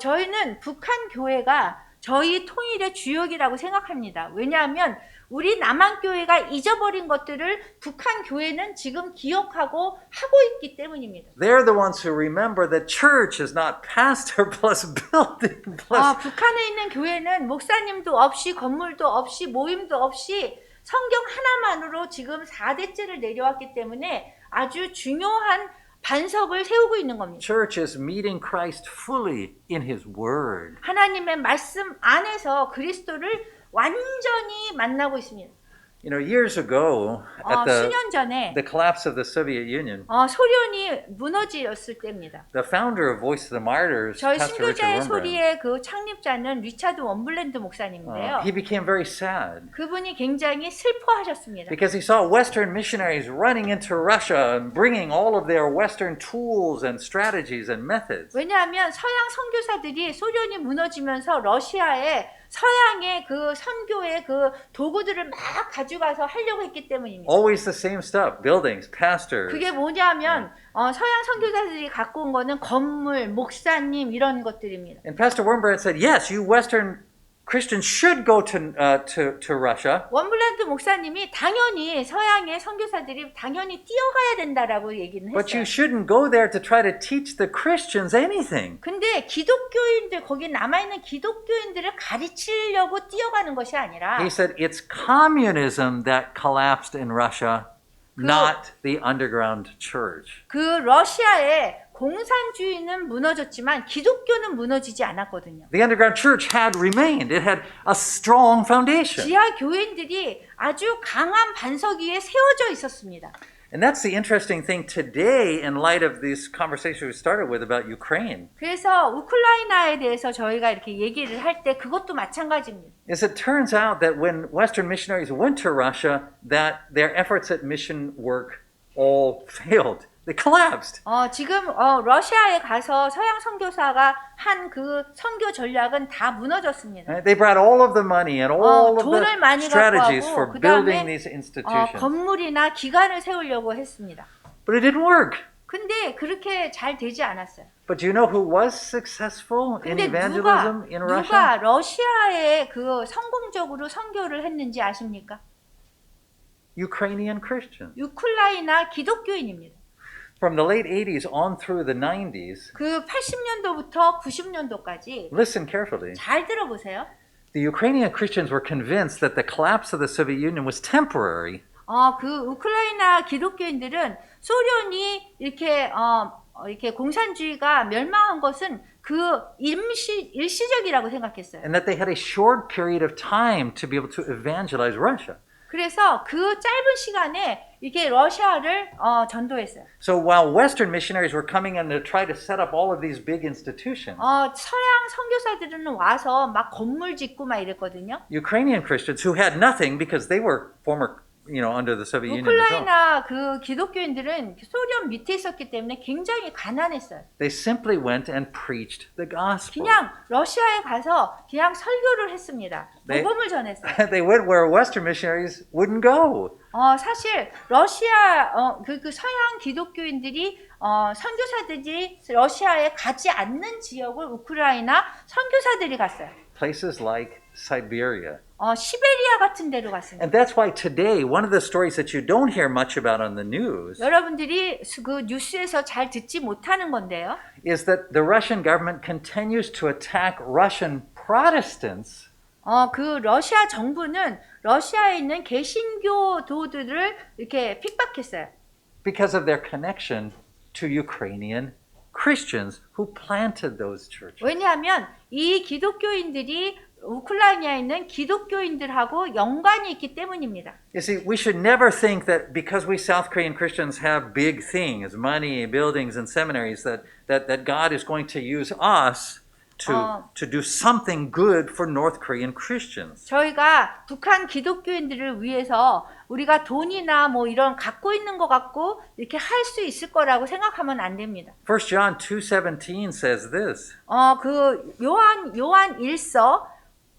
저희는 북한 교회가 저희 통일의 주역이라고 생각합니다. 왜냐하면 우리 남한 교회가 잊어버린 것들을 북한 교회는 지금 기억하고 하고 있기 때문입니다. They're the ones who remember that church is not pastor plus building plus. 북한에 있는 교회는 목사님도 없이 건물도 없이 모임도 없이 성경 하나만으로 지금 4대째를 내려왔기 때문에 아주 중요한 반석을 세우고 있는 겁니다. Church is meeting Christ fully in His Word. 하나님의 말씀 안에서 그리스도를 완전히 만나고 있습니다. You know, years ago, at 수년 전에 the collapse of the Soviet Union, 소련이 무너졌을 때입니다. the founder of Voice of the Martyrs, 저희 Pastor Richard 신교자의 Wurmbrand, 소리의 그 창립자는 리차드 원블랜드 목사님인데요. he became very sad 그분이 굉장히 슬퍼하셨습니다. because he saw Western missionaries running into Russia and bringing all of their Western tools and strategies and methods. 왜냐하면 서양 선교사들이 소련이 무너지면서 러시아에 서양의 그 선교의 그 도구들을 막 가져가서 하려고 했기 때문입니다. Always the same stuff, buildings, pastors. 그게 뭐냐면 서양 선교사들이 갖고 온 거는 건물, 목사님 이런 것들입니다. And Pastor Wurmbrand said, yes, you Western Christians should go to Russia. 원블랜드 목사님이 당연히 서양의 선교사들이 당연히 뛰어가야 된다라고 얘기는 But you 했어요. shouldn't go there to try to teach the Christians anything. 근데 기독교인들 거기 남아있는 기독교인들을 가르치려고 뛰어가는 것이 아니라 He said it's communism that collapsed in Russia, not the underground church. 그 러시아에 공산주의는 무너졌지만 기독교는 무너지지 않았거든요. The underground church had remained. It had a strong foundation. 지하 교인들이 아주 강한 반석 위에 세워져 있었습니다. And that's the interesting thing today in light of this conversation we started with about Ukraine. 그래서 우크라이나에 대해서 저희가 이렇게 얘기를 할 때 그것도 마찬가지입니다. Is it turns out that when Western missionaries went to Russia, that their efforts at mission work all failed. They collapsed. 지금 러시아에 가서 서양 선교사가 한 그 선교 전략은 다 무너졌습니다. They brought all of the money and all of 돈을 the 많이 strategies 갖고 for 하고 building 그다음에 these institutions. 건물이나 기관을 세우려고 했습니다. But it didn't work. 근데 그렇게 잘 되지 않았어요. But do you know who was successful in 근데 evangelism in 누가 Russia? 러시아에 그 성공적으로 선교를 했는지 아십니까? Ukrainian Christians. 우크라이나 기독교인입니다. From the late 80s on through the 90s, 그 80년도부터 90년도까지 listen carefully. 잘 들어보세요. The Ukrainian Christians were convinced that the collapse of the Soviet Union was temporary. 그 우크라이나 기독교인들은 소련이 이렇게 이렇게 공산주의가 멸망한 것은 그 일시적이라고 생각했어요. and that they had a short period of time to be able to evangelize Russia. 그래서 그 짧은 시간에 이게 러시아를 전도했어요. So while Western missionaries were coming in to try to set up all of these big institutions, 서양 선교사들은 와서 막 건물 짓고 막 이랬거든요. Ukrainian Christians who had nothing because they were former, under the Soviet Union as well, 우크라이나 그 기독교인들은 소련 밑에 있었기 때문에 굉장히 가난했어요. they simply went and preached the gospel. 그냥 러시아에 가서 그냥 설교를 했습니다. 네. 복음을 전했어요. They went where Western missionaries wouldn't go. 사실 러시아 그 서양 기독교인들이 선교사들이 러시아에 가지 않는 지역을 우크라이나 선교사들이 갔어요. Places like Siberia. 시베리아 같은 데로 갔습니다. And that's why today, one of the stories that you don't hear much about on the news 여러분들이 그 뉴스에서 잘 듣지 못하는 건데요. is that the Russian government continues to attack Russian Protestants 그 러시아 정부는 러시아에 있는 개신교도들을 이렇게 핍박했어요. because of their connection to Ukrainian Christians who planted those churches. 왜냐하면 이 기독교인들이 우크라이나에 있는 기독교인들하고 연관이 있기 때문입니다. You see, we should never think that because we South Korean Christians have big things, money, buildings, and seminaries, that God is going to use us to do something good for North Korean Christians. 저희가 북한 기독교인들을 위해서 우리가 돈이나 뭐 이런 갖고 있는 것 갖고 이렇게 할 수 있을 거라고 생각하면 안 됩니다. 1 John 2:17 says this. 그 요한 1서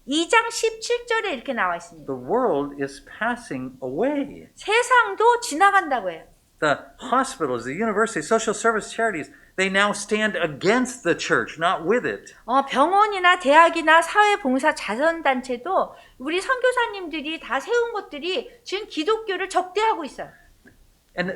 2장 17절에 이렇게 나와 있습니다. The world is passing away. 세상도 지나간다고 해요. The hospitals, the universities, social service charities, they now stand against the church, not with it. 병원이나 대학이나 사회봉사 자선단체도 우리 선교사님들이 다 세운 것들이 지금 기독교를 적대하고 있어요. And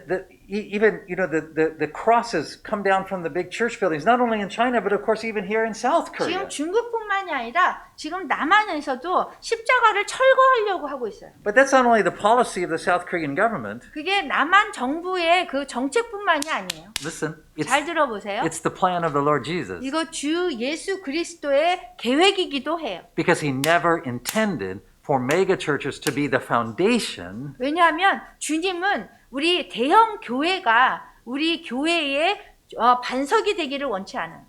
even the crosses come down from the big church buildings, not only in China, but of course even here in South Korea. 지금 중국뿐만이 아니라 지금 남한에서도 십자가를 철거하려고 하고 있어요. But that's not only the policy of the South Korean government. 그게 남한 정부의 그 정책뿐만이 아니에요. Listen, 잘 들어보세요. it's the plan of the Lord Jesus. 이거 주 예수 그리스도의 계획이기도 해요. Because he never intended for mega churches to be the foundation. 왜냐하면 주님은 우리 대형 교회가 우리 교회의 반석이 되기를 원치 않아요.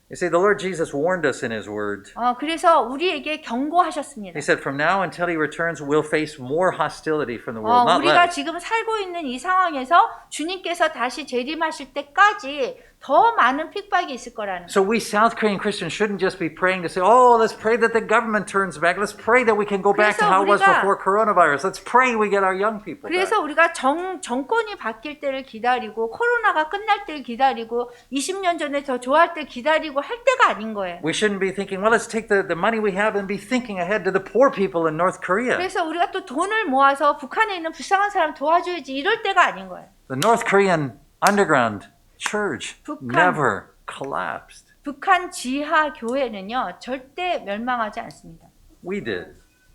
You see, the Lord Jesus warned us in his word. 그래서 우리에게 경고하셨습니다. He said, from now until he returns, we'll face more hostility from the world, not 우리가 less. 지금 살고 있는 이 상황에서 주님께서 다시 재림하실 때까지 더 많은 핍박이 있을 거라는 거예요. So we South Korean Christians shouldn't just be praying to say, oh, let's pray that the government turns back. Let's pray that we can go back to how it was before coronavirus. Let's pray we get our young people back. 그래서 우리가 정권이 바뀔 때를 기다리고 코로나가 끝날 때를 기다리고 20년 전에 더 좋아할 때 기다리고 할 때가 아닌 거예요. We shouldn't be thinking, well, let's take the money we have and be thinking ahead to the poor people in North Korea. 그래서 우리가 또 돈을 모아서 북한에 있는 불쌍한 사람 도와줘야지 이럴 때가 아닌 거예요. The North Korean underground church 북한- never collapsed. 북한 지하 교회는요 절대 멸망하지 않습니다. We did.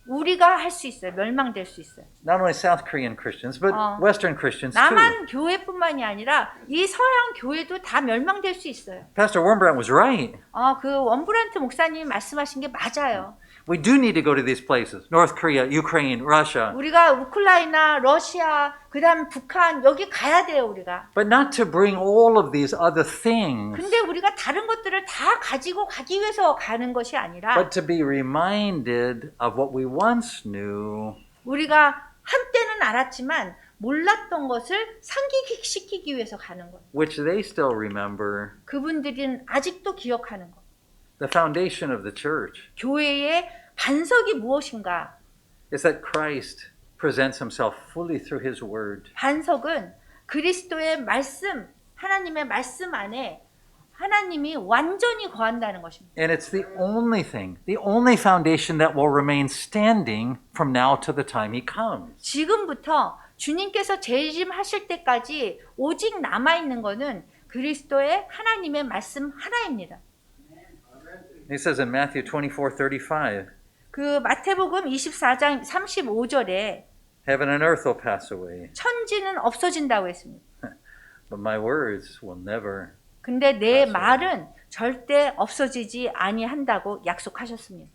우리가 할 수 있어요. 멸망될 수 있어요. Not only South Korean Christians, but Western Christians too. 남한 교회뿐만이 아니라 이 서양 교회도 다 멸망될 수 있어요. Pastor Wurmbrand was right. 그 원브란트 목사님이 말씀하신 게 맞아요. We do need to go to these places. North Korea, Ukraine, Russia. 우리가 우크라이나, 러시아, 그다음 북한 여기 가야 돼요, 우리가. But not to bring all of these other things, 근데 우리가 다른 것들을 다 가지고 가기 위해서 가는 것이 아니라 but to be reminded of what we once knew. 우리가 한때는 알았지만 몰랐던 것을 상기시키기 위해서 가는 거예요. Which they still remember. 그분들은 아직도 기억하는 거. The foundation of the church 교회의 반석이 무엇인가? is that Christ presents himself fully through his word. 반석은 그리스도의 말씀, 하나님의 말씀 안에 하나님이 완전히 거한다는 것입니다. And it's the only thing, the only foundation that will remain standing from now to the time he comes. 지금부터 주님께서 재림하실 때까지 오직 남아있는 것은 그리스도의 하나님의 말씀 하나입니다. He says in Matthew 24:35, 그 마태복음 24장 35절에 heaven and earth will pass away, 천지는 없어진다고 했습니다. but my words will never 근데 내 맞아요. 말은 절대 없어지지 아니한다고 약속하셨습니다.